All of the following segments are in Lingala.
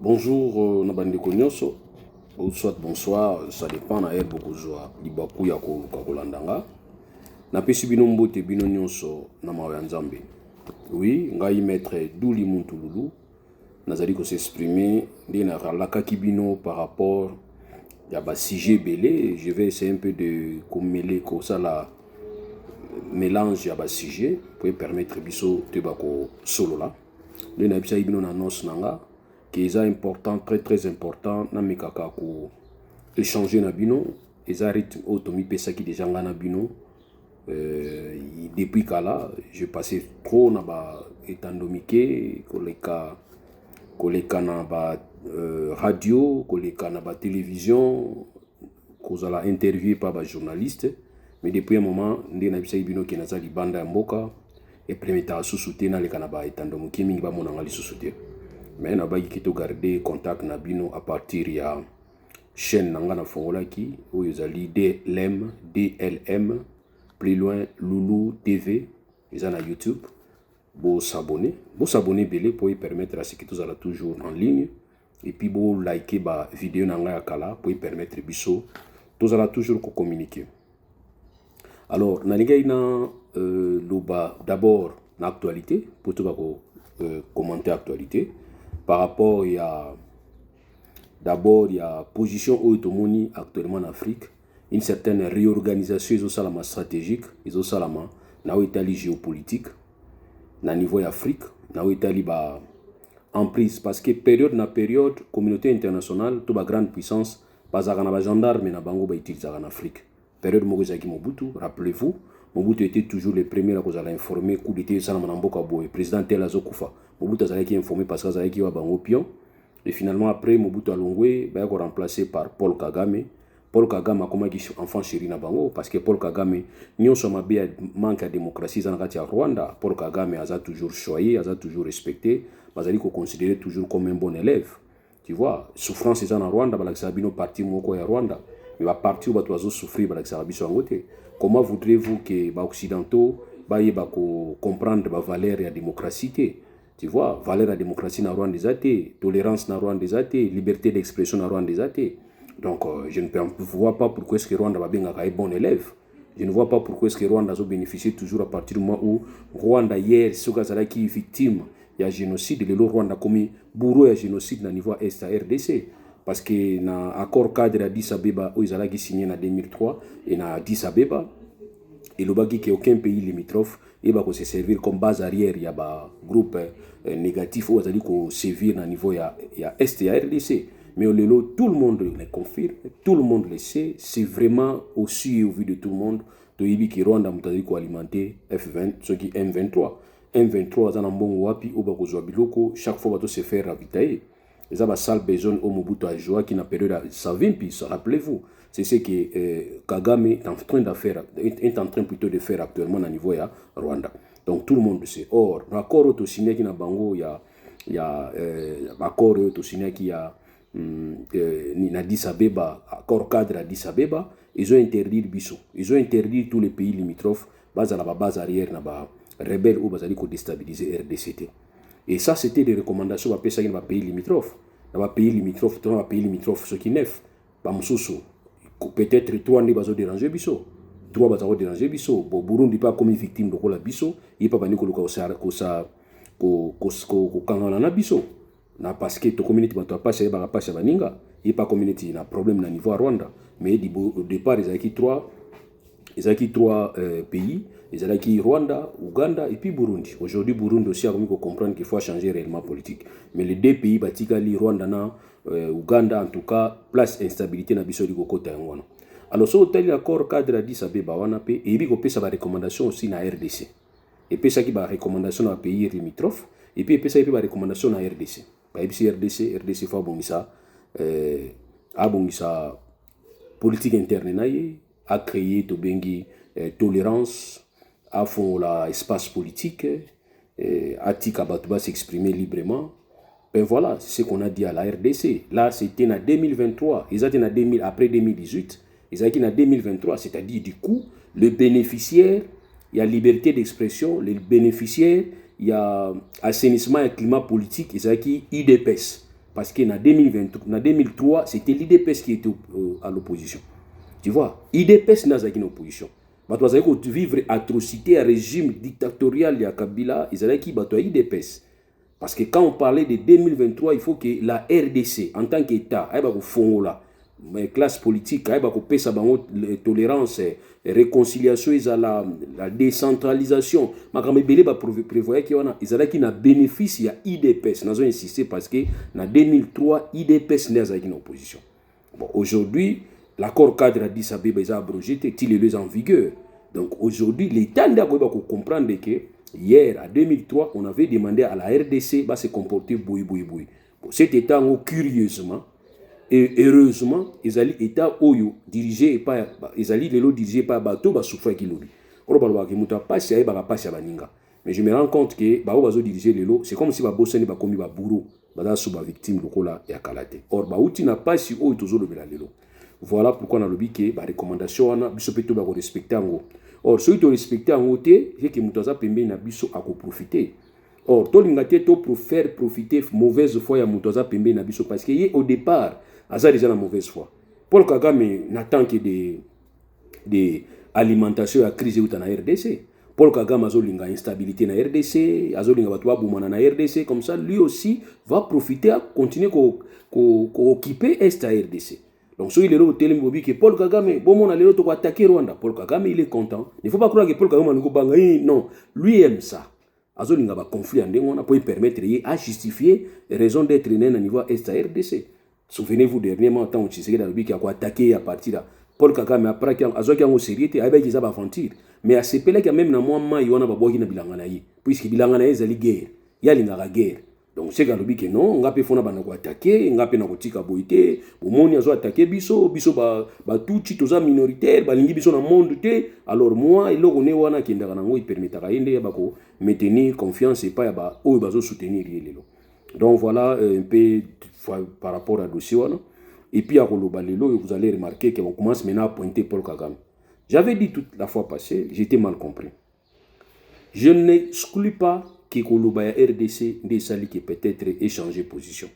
Bonjour, Nabande Konyoso. Ou soit bonsoir, ça dépend na air beaucoup zoa. Libaku ya ko kakolandanga. Na pesi bino mbote bino nyonso na mawe nzambe. Oui, ngai maître Douli Muntululu. Nazali ko s'exprimer ndi na ralaka kibino par rapport ya ba sujet belé. Je vais essayer un peu de mêler ko ça la mélange ya ba sujet pour permettre biso te bako solo là. Ndi na bisa bino na nos nanga. Qui est important, très important, na mikaka ko échanger na bino, eza rythme automi pesa ki déjà ngana bino. Depuis kala, je passais trop na ba etandomike, koleka na ba radio, koleka na ba télévision, kozala interviewé par ba journaliste, mais depuis un moment, nde na bisa bino ki nazali banda ya mboka et première sous-souté na leka na ba etandomike mingi ba monanga li sous-souté. Mais na baki kito garder contact na bino à partir ya chaîne nanga na fongola ki ou yozali DLM plus loin Loulou TV ils na YouTube bo s'abonner belé pour y permettre à ce que tous ala toujours en ligne et puis bo liker ba vidéo nanga ya kala pour y permettre biso tous ala toujours ko communiquer. Alors na linga ina loba d'abord na actualité pour tout ba ko commenter actualité. Par rapport d'abord il y a position automoni actuellement en Afrique une certaine réorganisation ils ont salama stratégique ils ont salama na Italie géopolitique na niveau Afrique na Italie ba en prise parce que période communauté internationale tout ba grande puissance bazaka na ba gendarme na bango ba utiliser en Afrique période Mobutu Mobutu rappelez-vous Mobutu était toujours le premier à cause à l'informer coup d'état salama na mboka boy président tel azokufa Mobutu a informé parce qu'il a un pion. Et finalement, après, Mobutu a été remplacé par Paul Kagame. Paul Kagame a comme enfant chéri na bango parce que Paul Kagame, nous sommes manque de démocratie dans le Rwanda. Paul Kagame a toujours choyé, a toujours respecté, mais il est considéré toujours comme un bon élève. Tu vois, souffrance est en Rwanda, il y a parti moko ya Rwanda. Mais la partie où il souffrir, comment voudrez-vous que les Occidentaux comprendre la valeur de la démocratie? Tu vois, valeur de la démocratie na Rwanda des athées, tolérance na Rwanda des athées, liberté d'expression na Rwanda des athées. Donc, je ne vois pas pourquoi est-ce que Rwanda va bien être un bon élève. Je ne vois pas pourquoi est-ce que Rwanda a bénéficié toujours à partir du moment où Rwanda hier, ce qui est victime, il y a génocide, le Rwanda a commis bourreau et génocide au niveau est à RDC. Parce que dans l'accord cadre à Addis Abeba, où ils ont signé en 2003, et dans Addis Abeba, et le bagi aucun pays limitrophe et va se servir comme base arrière il y a un groupe négatif où ils ko servir à niveau il y a est et RDC mais tout le monde le confirme tout le monde le sait c'est vraiment aussi au vu de tout le monde to yibi ki Rwanda mutali ko alimenter F20 ce qui M23 za na mbongo wapi ou ba ko zwa biloko chaque fois bato se faire ravitailler les aba sale besoin au Mobutu a joie qui na période ça vient puis ça rappelez-vous c'est ce que Kagame est en train plutôt de faire actuellement au niveau de Rwanda. Donc tout le monde le sait. Or, l'accord autosigné qui na bango, il y a l'accord autosigné qui a Addis Abeba, accord cadre Addis Abeba, ils ont interdit Bissau. Ils ont interdit tous les pays limitrophes, base à la base arrière, na ba rebelle ou basali ko déstabiliser RDCT. Et ça c'était des recommandations pour les pays limitrophes. Dans les pays limitrophes, ce qui neuf, peut-être trois ne bazo déranger biso trois bazo déranger biso bo Burundi pas comme victime de la biso il pas bani ko kangana na biso na parce que to community bato pas c'est ba pas baninga il pas community na problème na niveau Rwanda mais au départ ils ont trois pays ils ont Rwanda, Ouganda et puis Burundi. Aujourd'hui Burundi aussi a comprendre qu'il faut changer réellement politique mais les deux pays batikali Rwanda na Ouganda en tout cas place instabilité na biso liko kota yango. Alors so tel accord cadre Addis Abeba wana pe et biko pesa ba recommandation aussi na RDC. Et pesa ki ba recommandation na pays limitrophes et puis pesa ba recommandation na RDC. Ba RDC fa bongisa abongisa politique interne na ye a créé to bengi tolérance à fond l'espace politique à tika batuba s'exprimer librement. Ben voilà, c'est ce qu'on a dit à la RDC. Là, c'était en 2023. Ils étaient en après 2018. Ils étaient en 2023. C'est-à-dire, du coup, le bénéficiaire, il y a liberté d'expression. Le bénéficiaire, il y a assainissement et climat politique. Ils étaient IDPS. parce que en 2003, c'était l'IDPS qui était à l'opposition. Tu vois, l'IDPS n'a pas été en opposition. Bato bazali ko vivre atrocité à régime dictatorial ya Kabila, ezalaki bato ya IDPS. Parce que quand on parlait de 2023, il faut que la RDC, en tant qu'État, aille ba ko fongola, classe politique, aille ba ko pesa bango tolérance, réconciliation, la décentralisation. Makambe belé ba prévoyait que wana ezalaki na bénéfice ya IDPS. Nazo insister parce que na 2003, IDPS n'a pas été en opposition. Bon, aujourd'hui, l'accord cadre d'Addis Abeba est abrogé, il est en vigueur. Donc aujourd'hui, l'État doit comprendre que hier, en 2003, on avait demandé à la RDC de se comporter boui. Bon, cet État, curieusement et heureusement, ils allaient État oyo dirigé par bateau ba souffrir qui lobby. Mais je me rends compte que ba ozo diriger lelo, c'est comme si ba bossani ba komi ba bourreau, ba sous ba victime lokola ya kalate. Or ba uti na pas si oyo tozo lobela lelo. Voilà pourquoi on a lobby que la recommandation on a biso peto ba respecter ngo. Or ceux qui respecter ngo té, c'est que mutaza pembe na biso a ko profiter. Or to lingate to pour faire profiter mauvaise foi ya mutaza pembe na biso parce que au départ aza déjà la mauvaise foi. Paul Kagame n'attend que des alimentation à crise ou na RDC. Paul Kagame azolinga instabilité na RDC, azolinga bato ba boumana na RDC, comme ça lui aussi va profiter à continuer ko occuper est à RDC. Donc, si il est là au télé, que Paul Kagame, bon, on a l'air de attaquer Rwanda. Paul Kagame, il est content. Il ne faut pas croire que Paul Kagame non, lui aime ça. Azolinga ba conflit en on peut permettre à justifier raison d'être né à niveau est à RDC. Souvenez-vous dernièrement, tant que Tshisekedi a qui a attaqué à partir de Paul Kagame après qu'il a en sérieux, il a des aventure. Mais à ce pays là même dans moi il y a ba bogi na bilangana yi. Puisque bilangana yi zali guerre. Il y a l'inga guerre. Donc c'est que non, on a pu faire des attaquer, on a pu faire des on a attaqué biso ba tout tous minoritaire, ba lingi biso na monde te. Alors moi, il on est wana qui ndaka il permet à yende ba ko maintenir confiance et pas ba o ba soutenir lelo. Donc voilà un peu par rapport à dossier wana. Et puis à Koloba lelo, vous allez remarquer qu'on commence maintenant à pointer Paul Kagame. J'avais dit toute la fois passée, j'étais mal compris. Je n'exclus pas que Koloba RDC des sali qui peut-être échanger position.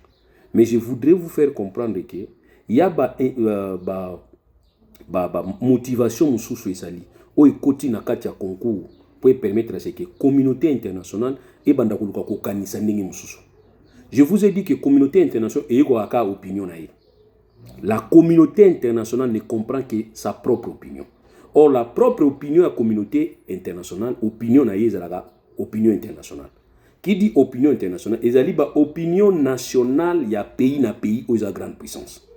Mais je voudrais vous faire comprendre que il y a motivation mususu esali o ekoti na kati ya concours pour permettre à ce que communauté internationale et banda koluka ko kanisa ndenge mususu. Je vous ai dit que communauté internationale et ko aka opinion na ye. La communauté internationale ne comprend que sa propre opinion. Or la propre opinion de la communauté internationale, opinion na ye zalaka opinion internationale. Qui dit opinion internationale, ezali ba opinion nationale ya pays na pays aux grande puissance.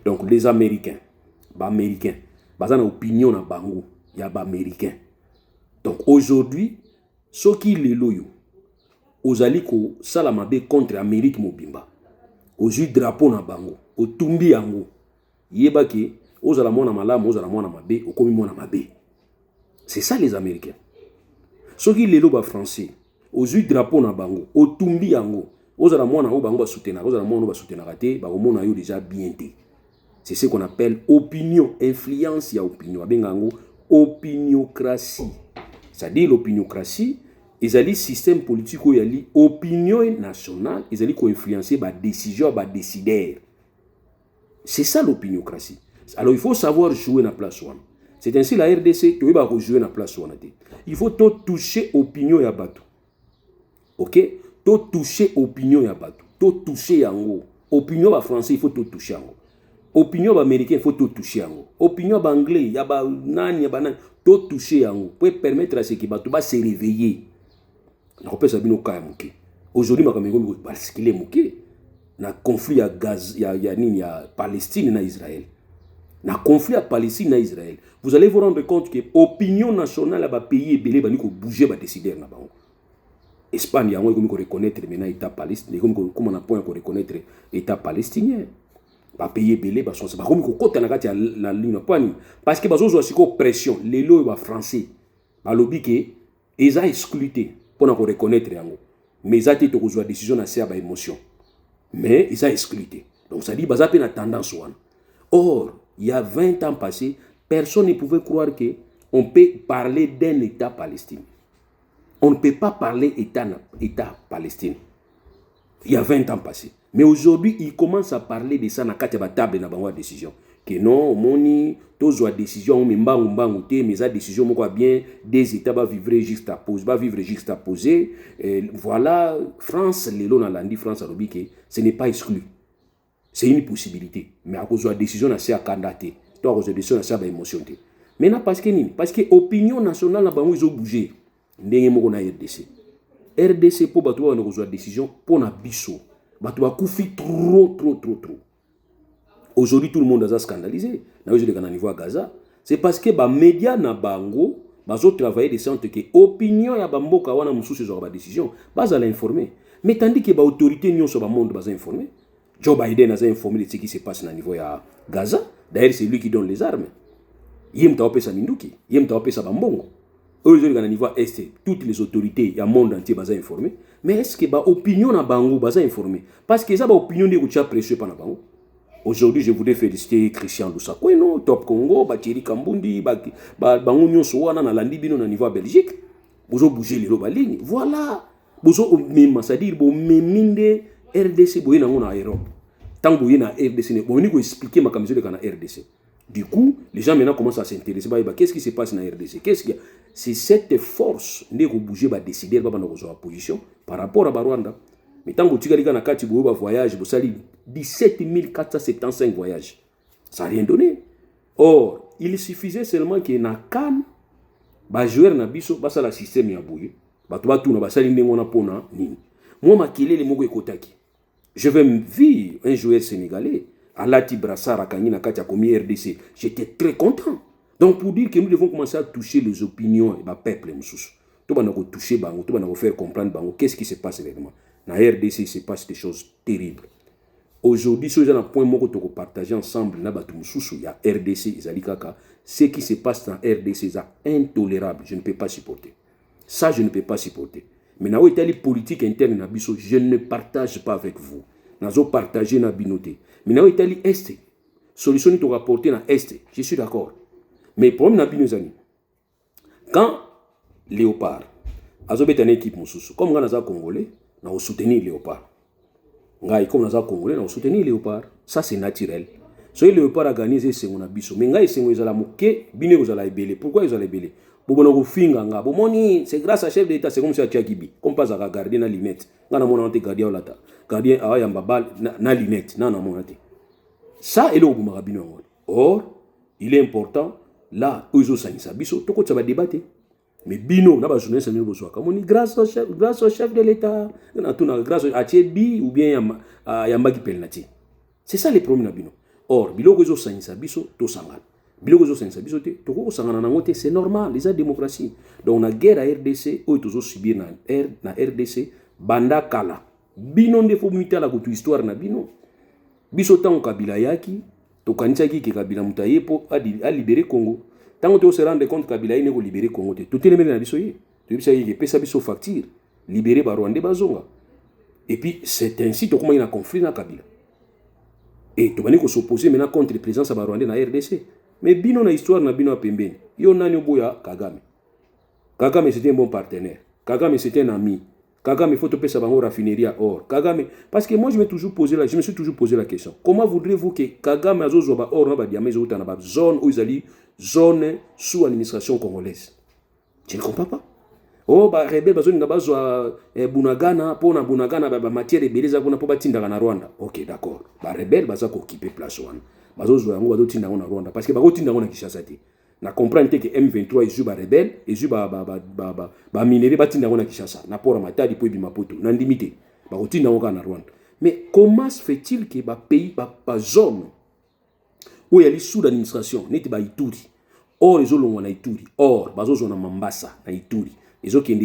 Donc les Américains, bazana opinion na bango ya ba Américains. Donc aujourd'hui, ceux qui les loyo, ozali ko salamabe contre Amérique mobimba. Ozu drapeau na bango, otumbi yango. Yeba ke ozala mona malamu, ozala mona mabe, okomi mona mabe. C'est ça les Américains. Ceux qui les loba français, ozu drapeau na bango, otumbi yango. Ozala mona o bango ba soutenir, ozala mona ba soutenir raté, ba mona yo déjà bien té. C'est ce qu'on appelle opinion, influence ya opinion. Abengango opiniocratie. C'est-à-dire l'opiniocratie, ezali système politique où yali opinion nationale, ezali ko influencer ba décision ba décideur. C'est ça l'opiniocratie. Alors il faut savoir jouer na place one. C'est ainsi la RDC qui va jouer na place one. Il faut tout toucher opinion ya bato. OK? Tout toucher opinion ya bato. Tout toucher yango. Opinion ba français il faut tout toucher yango. Opinion ba américain il faut tout toucher yango. Opinion ba anglais ya ba nani ya ba nani tout toucher yango pour permettre à ce que bato ba se réveiller. Na ko pesa bino ka muke. Aujourd'hui ma kameko parce qu'il est muke. Na conflit ya Gaza ya nini ya Palestine na Israël. Na conflit à Palestine na Israël. Vous allez vous rendre compte que opinion nationale ba pays belé ba niko bouger ba décider na bango. Espagne ya ngoi ko reconnaître maintenant état palestinien comme on a point ko reconnaître état palestinien. Ba pays belé ba sonse ba comme ko kota na kati ya la ligne point parce que bazo zo siko pression les lois ba français. Ba lobby que eza excluté pour na ko reconnaître yango. Mais ça te ko zo décision na ser ba émotion. Mais ils ont exclué. Donc ça dit, ils ont une tendance. Or, il y a 20 ans passés, personne ne pouvait croire qu'on peut parler d'un État palestinien. On ne peut pas parler d'État palestinien. Il y a 20 ans passés. Mais aujourd'hui, ils commencent à parler de ça dans la table de décision. Que non, moni, tous les décisions, mais la décision, bien, des États va vivre juxtaposés. Voilà, France, les lois dans France, ce n'est pas exclu. C'est une possibilité. Mais à cause de la décision, c'est à candidater. À cause de la décision, c'est à émotion. Maintenant, parce que l'opinion nationale, ils ont bougé. Ndenge moko na RDC. RDC, pour battre la décision, pour na biso. Battre koufi trop. Aujourd'hui, tout le monde a scandalisé. Au niveau à Gaza. C'est parce que les médias na bango, ils ont travaillé de sorte que l'opinion ya bamboka wana mususu sur la décision, ils ont informé. Mais tandis que les autorités n'y sont pas monde ils informé. Joe Biden a informé de ce qui se passe au niveau à Gaza. D'ailleurs, c'est lui qui donne les armes. Yem taopé sa minduki, yem taopé sa bambongo. Aujourd'hui, au niveau est, toutes les autorités, le monde entier sont informés. Mais est-ce que l'opinion na bango est informée? Parce que ça l'opinion de Goucha pressée par bango. Aujourd'hui, je voudrais féliciter Christian Lussakweno, Top Congo, Thierry Kambundi, bango nyonso wana na landi bino na niveau Belgique. Bozo bouger les ligne. Voilà. Bozo même, c'est-à-dire bo meminde RDC boye na ngona Europe. Tant boye na RDC, bo ni ko expliquer ma camisole kana RDC. Du coup, les gens maintenant commencent à s'intéresser. Qu'est-ce qui se passe dans la RDC? Qu'est-ce qu'il y a? C'est cette force de bouger, de décider de la position par rapport à Rwanda. Mais tant que tu as un voyage, vous avez 17 475 voyages. Ça n'a rien donné. Or, il suffisait seulement qu'il y ait un Cannes, les joueurs na biso, le système ya bouillé. Moi, je vais me vivre un joueur sénégalais. Alati Brassard a gagné Katia Komi RDC. J'étais très content. Donc pour dire que nous devons commencer à toucher les opinions et le peuple. Tout le monde toucher bango, tout le monde faire comprendre bango qu'est-ce qui se passe réellement. Dans la RDC, il se passe des choses terribles. Aujourd'hui, si vous avez un point que vous partagez ensemble, il y a RDC, ce qui se passe dans RDC, c'est intolérable. Je ne peux pas supporter. Ça, je ne peux pas supporter. Mais dans les politiques internes, je ne partage pas avec vous. Nous partagé na binoté. Mais dans l'Italie Est, solution est rapporter dans Est. Je suis d'accord. Mais le problème dans les quand Léopard a une équipe, comme nous sommes Congolais, nous avons soutenu Léopard. Comme nous sommes Congolais, nous avons soutenu Léopard. Ça, c'est naturel. Si Léopard a gagné, c'est un abisso. Mais nous sommes pourquoi ils ont ébélé? C'est grâce à chef d'État, c'est comme si Tchakibi. Comme pas à garder la lunette. Nous avons gardien là. Gardien a un babal na lunette. Ça est le Boumarabino. Or, il est important, là, où ils ont saigné ça. Biso, tout ça va débattre. Mais Bino, n'a pas journée, c'est mieux besoin. Comme on dit, grâce au chef de l'État, grâce à Tchébi ou bien à Yambaki Pelnati. C'est ça les problèmes Bino. Or, Bilo, ils ont saigné ça. Biso, tout sangal. Bilo, ils ont saigné ça. Biso, tout sangal, c'est normal, les démocratie. Donc, la guerre à RDC, où ils ont subi na RDC, Banda Kala. Bino, ne faut pas la histoire na Bino. Biso tango Kabila yaki, to kanisaki ki Kabila mutaye po a libérer Congo. Tango to se rendre compte Kabila ine ko libérer Congo te. Tout le monde na biso ye. To bisa ye pesa biso facture, libérer ba Rwandais bazonga. Et puis c'est ainsi to comment il y a un conflit na Kabila. Et to bani ko s'opposer maintenant contre la présence ba Rwandais na RDC. Mais bino na histoire na bino a pembeni. Yo nani oboya Kagame. Kagame c'était un bon partenaire. Kagame c'était un ami. Kagame, il faut te payer sa raffinerie à or. Kagame, parce que moi, je me suis toujours posé la question. Comment voudrez-vous que Kagame a zoba or na ba diamé zota na ba zone où ils allaient zone sous administration congolaise? Je ne comprends pas. Oh, ba rebelle bazoni na bazo Bunagana, pour na Bunagana ba matière beleza kuna po batinda na Rwanda. OK, d'accord. Ba rebelle baza ko occuper place wana. Bazo zo yango bazo tinda na Rwanda parce que ba ko tinda na Kinshasa te. Na comprendre que M23 est ba rebelle et ba minerie batinda na Kinshasa na pora matadi po bima poto na ndimité ba ko tinda na Rwanda. Mais comment se fait-il que ba pays ba zone où il y a sous l'administration neti ba Ituri or les olongo na Ituri or bazo zo na Mambasa na Ituri les autres qui ont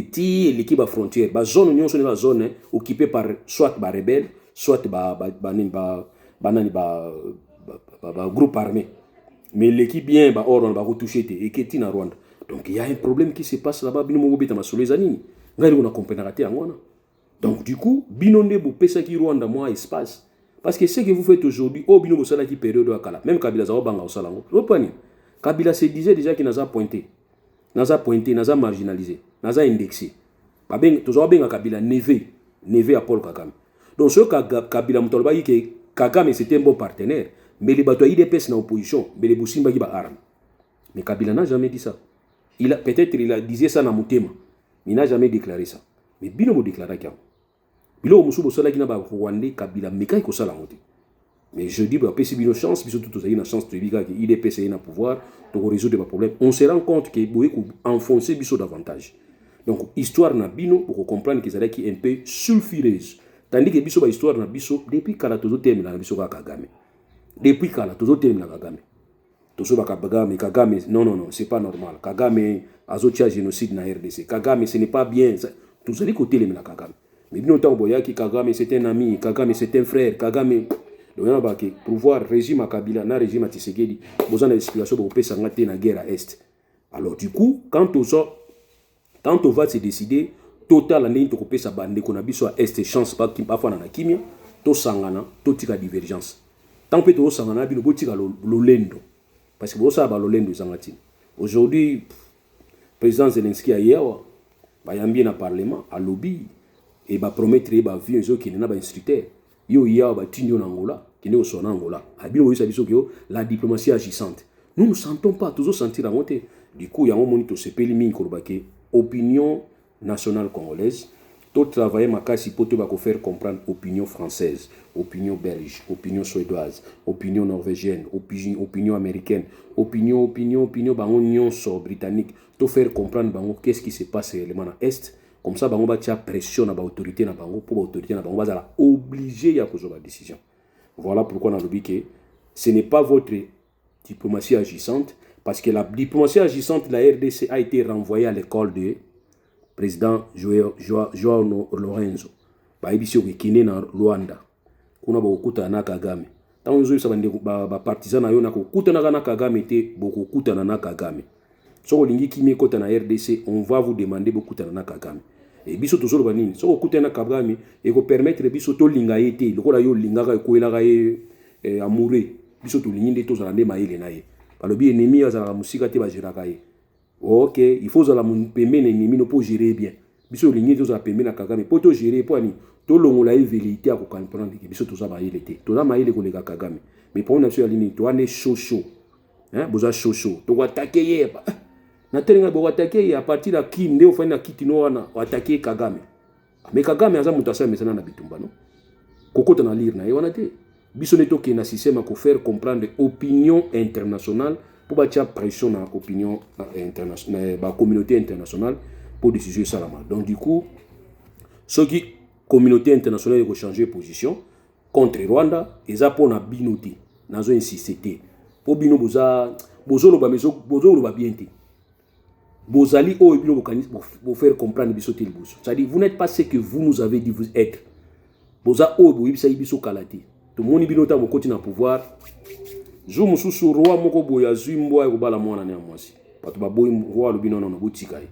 l'équipe à frontière ba zone union sur la zone occupée par soit ba rebelle soit ba groupe armé. Mais l'équipe bien ba or on va retoucher et qui est en Rwanda. Donc il y a un problème qui se passe là-bas bino mo beta masolo les années. Ngari on a comprendre raté angwana. Donc du coup binonde bo pesa ki Rwanda moi espace parce que ce que vous faites aujourd'hui au bino bosala ki période akala même Kabila za banga osalango. Repani. Kabila se disait déjà qu'il n'a pointé, n'a marginalisé, n'a indexé. Ba ben to zo benga Kabila neve à Paul Kagame. Donc ce Kabila Mutoloba que Kagame c'était un bon partenaire, mais les bateaux IDPS dans l'opposition, mais les Boussimba qui ba arme. Mais Kabila n'a jamais dit ça. Peut-être il a disait ça dans Mutema, mais il n'a jamais déclaré ça. Mais Bino mo déclaré qu'il Bilo Musubo Sola qui n'a pas Rwandais Kabila Meka ko sala monter. Mais je dis, si vous avez une chance, si vous avez une chance de dire qu'il est PCI dans pouvoir, de résoudre les problèmes, on se rend compte que vous pouvez enfoncer Bisso davantage. Donc, histoire na bino, pour comprendre que c'est un peu sulfureuse. Tandis que Bisso, histoire na Bisso, depuis qu'elle a toujours terminé la Bisso Kagame. Depuis qu'elle a toujours terminé la Kagame. Toujours Kagame, non, c'est pas normal. Kagame a zotia génocide na RDC. Kagame, ce n'est pas bien. Tout ça, côté la Kagame. Mais bien autant, Kagame, c'est un ami, Kagame, c'est un frère, Kagame. Donc, pour voir le régime à Kabila, le régime à Tshisekedi, vous avez une situation pour que ça ait une guerre à Est. Alors, du coup, quand on va se décider, total, on a coupé sa bande, qu'on a vu sur Est, chance pas qu'il pas faire dans la kimia, to sangana, to tika divergence. Tant que to sangana, bino botika l'olendo. Parce que vous savez, l'olendo zangatine. Aujourd'hui, le président Zelensky a hier, il y a un bien à parlement, à lobby, et il va promettre qu'il va vivre qui n'est pas instructeur. Yo ya ba tinyo na Angola, qui n'est au son Angola. Abino ça dit que la diplomatie agissante. Nous ne sentons pas toujours sentir la montée. Du coup, il y a un moment où se pèle mine korbake opinion nationale congolaise. Tout travailler ma casse pour te faire comprendre opinion française, opinion belge, opinion suédoise, opinion norvégienne, opinion américaine, opinion bango sur britannique. Tout faire comprendre bango qu'est-ce qui se passe réellement à l'Est. Comme ça, on va faire pression sur l'autorité pour l'autorité, on va obligé à prendre la décision. Voilà pourquoi on a dit que ce n'est pas votre diplomatie agissante, parce que la diplomatie agissante de la RDC a été renvoyée à l'école du président Joao Lorenzo. Il y a na Rwanda. On a beaucoup de Kagame. Tant que vous avez des partisans, on a beaucoup de Kagame et beaucoup de Kagame. Si vous avez des na RDC, on va vous demander beaucoup de Kagame. Et biso toujours banini so okuta na Kagame et ko permettre biso to linga yete lokola yo linga ka ko ela ka amoureux biso to linginde to zala ndema ile na ye balobi ennemi azala musika te ba gérera ka ye. OK, il faut zala mun pembeni ennemi no pour gérer bien biso linginde to zala pembeni na Kagame pour to gérer pour ani to longola ye velité ko comprendre que biso to za ba ile te to za ma ile ko lega Kagame mais pour na biso ya lini to ane chaud boza chaud to attaquer ye na telinga bo attaquer à partir de qui ndé ofanya na kitino wana attaquer Kagame. Mais Kagame aza mutasa mesana na bitumba no. Kokota na lire na ye wana te. Biso neto ke na système ko faire comprendre opinion internationale pour batia pression na opinion internationale ba communauté internationale pour décision salama. Donc du coup ce qui communauté internationale ko changer position contre Rwanda eza pona binoti nazo insister pour bino bozolo ba meso bozolo ba bien te. Bozali pour faire comprendre biso tel boso. C'est-à-dire vous n'êtes pas ce que vous nous avez dit vous être. Boza o boyibisa biso kalati. To moni binota mo koti na pouvoir. Zo mususu roi moko boya zimbo ya kobala mwana na mwasi. Bato ba boyi roi lo bino na botika yi.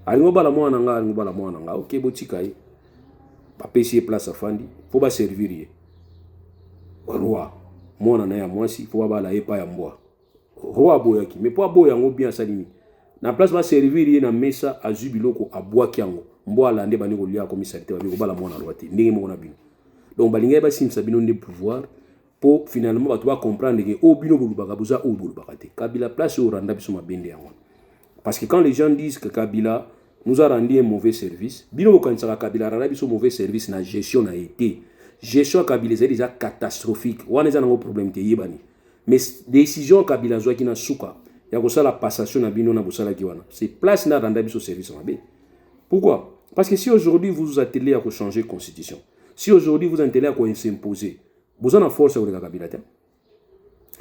Ali ngobala mwana nga, ali ngobala mwana nga. OK botika yi. Ba pesi place afandi, faut ba servir ye. Roi mwana na ya mwasi, faut ba la epa ya mbwa. Roi boya ki, mais po boya ngo bien salini. Na place va servir ye na mesa azu biloko abwa kiango mbo alande bani ko lia commissaire ba bala mwana lwati ndenge mo na bino. Donc balinga ba simsa bino de pouvoir pour finalement ba to ba comprendre que o bino bolubaka buza o bolubaka te. Kabila place au randa biso mabende yango. Parce que quand les gens disent que Kabila nous a rendu un mauvais service, bino bokanisaka Kabila randa biso mauvais service na gestion na été. Gestion Kabila c'est déjà catastrophique. Wana za nango problème te yebani. Mais décision Kabila zwa ki na suka il y a la passation na bino na bosala ki wana. C'est place na randa biso service mabe. Pourquoi? Parce que si aujourd'hui vous vous attelez à changer la constitution, si aujourd'hui vous attelez à s'imposer, vous avez la force à Kabila te.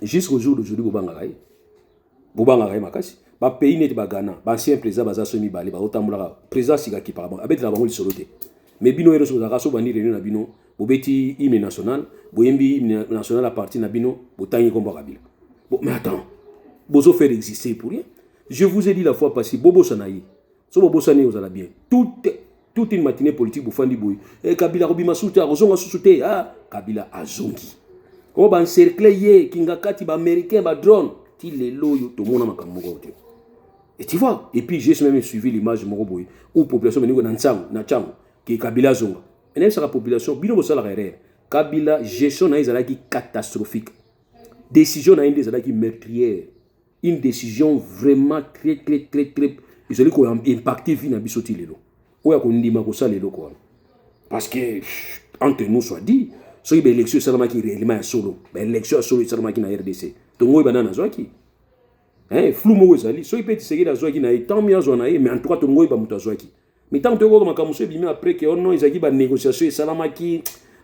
Jusqu'au jour d'aujourd'hui vous bangaraï makasi. Ba pays net ba Ghana, ba ancien président baza somi balé ba otamula président siga ki par abeti la bango lisolote. Mais bino ero so za so bani réunion na bino, bobeti hymne national, boyembi hymne national à partir na bino, botangi komba Kabila. Bon mais attends. Bozo faire exister pour rien. Je vous ai dit la fois passée, Bobo Sanaï. So Bobo Sanaï vous allez bien. Toute une matinée politique pour Fandi Boy. Et Kabila Robima Souta, Rozonga Sousouté, ah, Kabila Azongi. Comment ban cercle yé, Kingakati, ba américain, ba drone. Ti les loyo, tout le monde a makamoko. Et tu vois, et puis j'ai même suivi l'image de Moroboy, où population meni ko Nanchango, qui est Kabila Zonga. et la population bino ko sala erreur Kabila gestion na ezalaki catastrophique décision na inde ezalaki meurtrière une décision vraiment très ezali ko impacter vie na biso ti lelo oya ko ndima ko sala lelo ko parce que entre nous soit dit so ibe élection salamaki réellement ya solo ba élection solo salamaki na RDC to ngoy banana zwaki flou mo ezali so ipe tiseki na zwaki na tant mieux zona mais en tout cas to ngoy ba muto zwaki mais tant que ko makamuso bimi après que on non ezaki ba négociation salamaki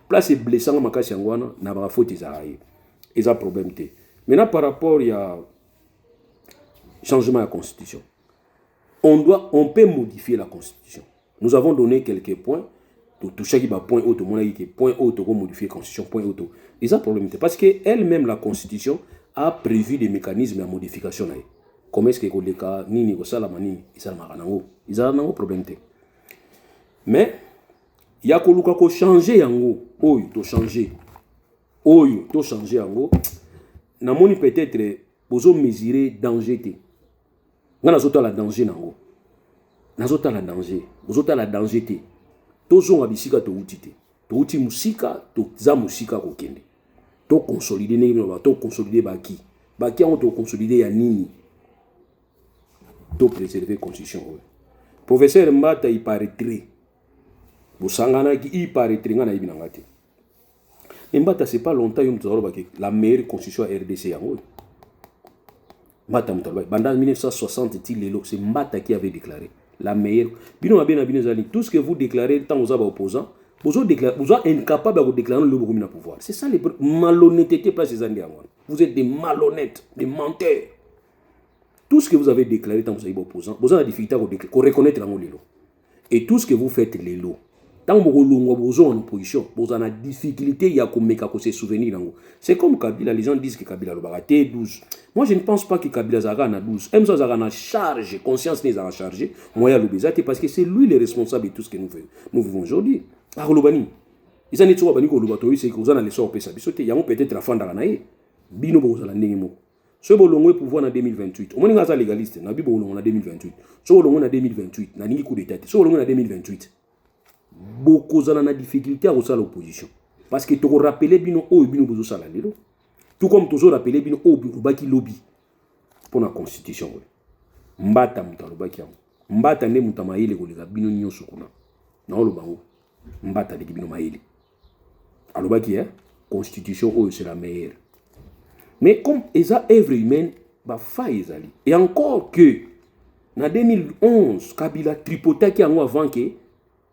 place blessant makasi ngwana na ba faute ezali eza problème té maintenant par rapport ya changement de la constitution on peut modifier la constitution nous avons donné quelques points tout chaque point auto mon avis point auto pour modifier la constitution point auto ils ont problème parce que elle-même la constitution a prévu des mécanismes de modification comment est-ce que les cas ni ko sala mani isa maranango ils ont un problème mais il y a ko changer yango to changer yango na moni peut-être bozo mesurer danger té ngana zota la danger nango nazota la danger bozota la danger té tozonga bisika to utite to uti musika to za musika ko kende to consolider nini to consolider baki on to consolider ya nini to préserver constitution professeur Mbata il paraîtrait bosangana ki il paraîtrait ngana ibina ngati Mbata c'est pas longtemps yum tozalo baki la meilleure constitution RDC yango Mbata mutalo banda 1960 ti lelo c'est Mbata qui avait déclaré la meilleure bino bien tout ce que vous déclarez tant aux opposants vous êtes incapable de déclarer le pouvoir. C'est ça les malhonnêteté place des Andes. Vous êtes des malhonnêtes, des menteurs. Tout ce que vous avez déclaré tant vous êtes opposant, vous avez la difficulté à reconnaître le lelo. Et tout ce que vous faites lelo, tant vous êtes en opposition, vous avez la difficulté à se souvenir. C'est comme Kabila, les gens disent que Kabila est 12. Moi je ne pense pas que Kabila est 12. Même si vous avez charge, conscience n'est pas chargée, moi je parce que c'est lui le responsable de tout ce que nous vivons aujourd'hui. Arolobani ils en étaient bani ko lobato c'est que vous en allez sortir ça bisoté yango peut-être la fin d'année bino bo zala ndenge mo so bolongwe pouvoir en 2028 au moins ngaza légaliste na bi bolongo en 2028 so bolongo en 2028 na ningi coup d'état so bolongo en 2028 beaucoup zala na difficulté à resala l'opposition parce que to rappeler bino o bino bozo sala lelo tout comme toujours rappeler bino o baki lobby pour la constitution mbata mutalo baki mbata ne mutama ile ko lega bino nyoso kuna na olobango Mbata de Gibino Maïli. Alors, constitution, c'est la meilleure. Mais comme ils ont œuvre humaine, et encore que, en 2011, Kabila tripota qui a avant que,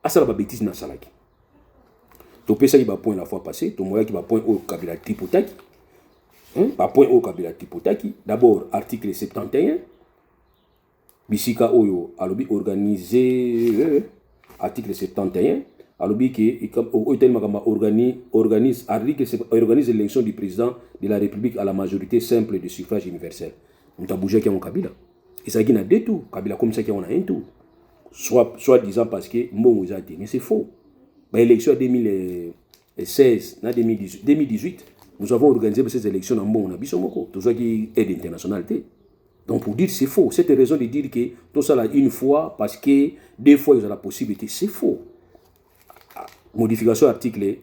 à ça la bêtise na salaki. Tu peux ça qui va point la fois passée, tu vois qui va point au Kabila tripota qui, va point au Kabila tripota qui. D'abord, article 71, Bisika Oyo, alobi organisé, article 71. Alors organise l'élection du président de la République à la majorité simple de suffrage universel. On t'a bougé qui a un Kabila. Et ça qui n'a deux tours. Kabila comme ça qui a un tour. Soit disant parce que bon mais c'est faux. L'élection 2016, 2018, nous avons organisé ces élections en bon on a bisomoko. Tout ça qui est d'internationalité. Donc pour dire c'est faux. Cette raison de dire que tout ça là une fois parce que deux fois ils ont la possibilité, c'est faux. Modification article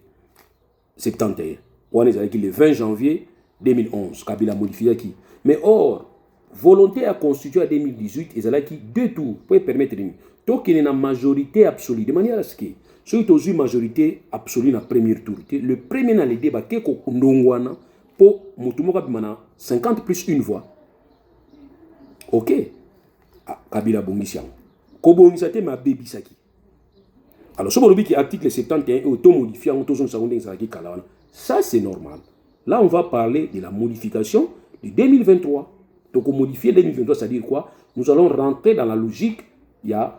71. On est avec le 20 janvier 2011. Kabila modifié qui. Mais or, volonté à constituer en 2018, ils ont qui deux tours pour permettre de tant qu'il y a une majorité absolue, de manière à ce que, si vous avez une majorité absolue dans le premier tour, le premier dans le débat, c'est qu'on a pour 50 plus une voix. Ok. Kabila Bongisian. Kobongisate ma baby saki. Alors, si vous avez l'article 71 auto-modifié, ça c'est normal. Là, on va parler de la modification de 2023. Donc, modifier 2023, c'est-à-dire quoi? Nous allons rentrer dans la logique. Il y a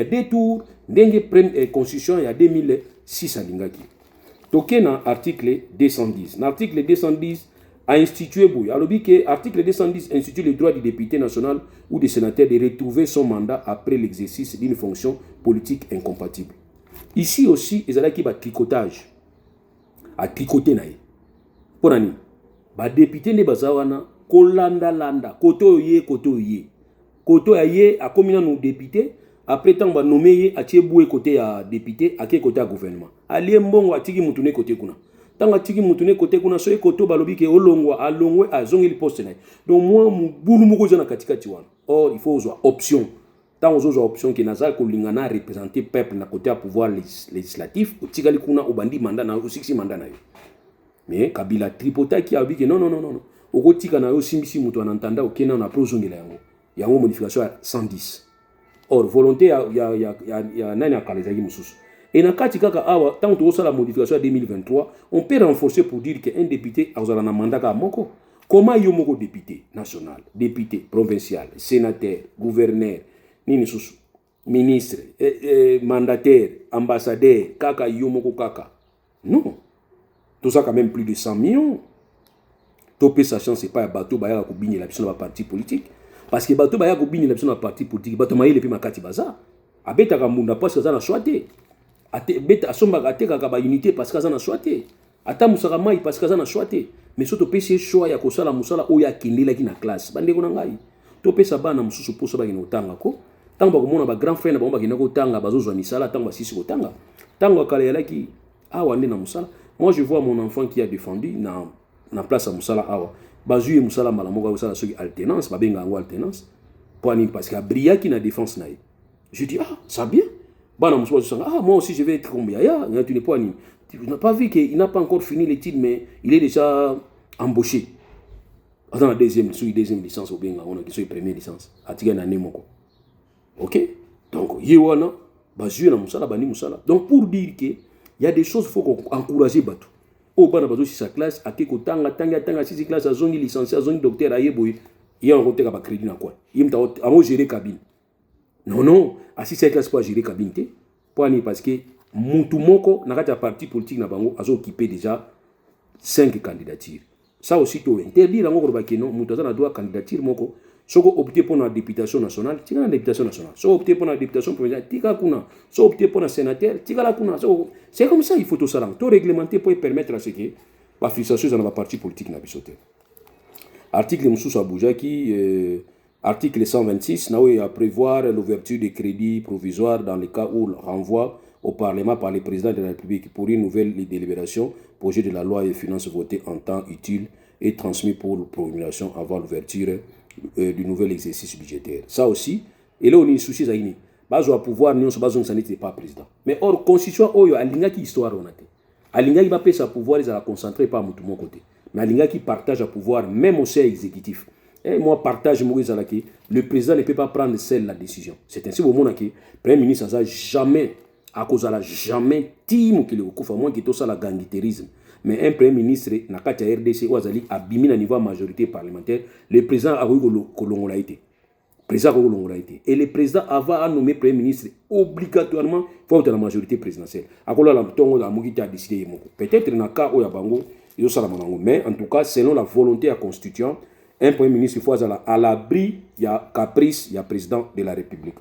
deux tours, constitution, il y a 2006 à Lingaki. Donc, dans l'article 210. L'article 210 a institué, alors que l'article 210 institue le droit du député national ou des sénateurs de retrouver son mandat après l'exercice d'une fonction politique incompatible. Ici aussi, il y a qui va tricotage. À tricoter naï. Pour nani, ba député ne bazawana kolanda landa koto ye koto ye. Koto ye a combien nous députés après tant ba nommé a tieboué côté à député à côté à gouvernement ali mbongo atiki mutune côté kuna tant atiki mutune côté kuna so ekoto balobi ke olongwa alongwe azongi li poste na donc moi mu bulu moko zana katika tiwana or il faut avoir option tant aux options qui nazal ko lingana représenter peuple na côté à pouvoir législatif otikali kuna obandi mandat na osiksi mandat na yo mais kabila tripota qui a dit que non non non non okotika na yo simbisi mutu anantanda okena na prozongela yango modification à 110. Or, volonté, il y a nani akalezaki mususu. Et na kati kaka awa, tant que la modification à 2023, on peut renforcer pour dire qu'un député a un mandat à moko. Comment y a moko député national, député provincial, sénateur, gouverneur, nini susu, ministre, mandataire, ambassadeur, kaka y a moko kaka. Non. Tout ça quand même plus de 100 millions. Topé sachant c'est pas un bateau, bah y'a koubini la personne de la parti politique. Parce que bateau baya ko bini la personne parti politique bateau maïle puis makati baza abeta ka munda parce que ça na choité ate beta asomba ateka ka ba unité parce que ça na choité ata musaka mai parce que ça na choité mais surtout pesi choix ya kosala musala oya kindela ki na classe bande ko na ngai to pesa bana mususu poso ba kino tanga ko tanga ba komona ba grand frère na ba kino ko tanga bazozwa misala tanga sisi ko tanga tanga kala yalaki awa ndi na musala moi je vois mon enfant qui a défendu na place à musala awa bazui musala malamoka usala soki alternance babenga ngo alternance poani parce que bria qui na défense naï je dis ah ça bien bana muswa sanga ah moi aussi je vais être combien ya tu n'es pas ni tu n'as pas vu qu'il n'a pas encore fini l'étude mais il est déjà embauché dans la deuxième licence au benga on a qui première licence atika na nemoko OK donc yewana bazui na musala bani musala donc pour dire que il y a des choses faut encourager bateau au bana bazo si sa classe akeko tanga si classe azongi licencié azongi docteur ayeboy il y a un côté ba crédit na quoi il mta amo gérer cabine non asi sa classe pas gérer cabine té poani parce que mutu moko na kati parti politique na bango azo occuper déjà 5 candidatures ça aussi to interdire ngo ba keno mutu azana droit candidature moko soko opter pour la députation nationale tika na députation nationale soko opter pour la députation provinciale tika kuna soko opter pour la sénateur tika la kuna c'est comme ça il faut tout ça tout réglementer pour permettre à ce que la fixation dans la partie politique na bisote article mususu abuja qui article 126 na à prévoir l'ouverture des crédits provisoires dans le cas où le renvoi au Parlement par le président de la République pour une nouvelle délibération projet de la loi et finances voté en temps utile et transmis pour promulgation avant l'ouverture du nouvel exercice budgétaire. Ça aussi, et là on a un souci zaini. Bazo a pouvoir non bazo ça n'était pas président. Mais or constitution oyo alinga qui histoire on a té. Alinga il va payer sa pouvoir ils a concentrer pas tout mon côté. Mais alinga qui partage à pouvoir même au sein exécutif. Et moi partage moi zalaki le président ne peut pas prendre seul la décision. C'est ainsi au monde que premier ministre ça jamais à cause de jamais timo qui le kufa moins que tout ça la gangsterisme. Mais un premier ministre, na kati ya RDC, Ouazali, a bimi na niveau majorité parlementaire, le président a eu été. Et le président a nommé premier ministre obligatoirement faute de la majorité présidentielle. Akola la tongo la mugiti a décidé moko. Peut-être na ka oya bango, yo sala manango, mais en tout cas selon la volonté à constituant, un premier ministre faut à l'abri, il y a caprice, il y a président de la République.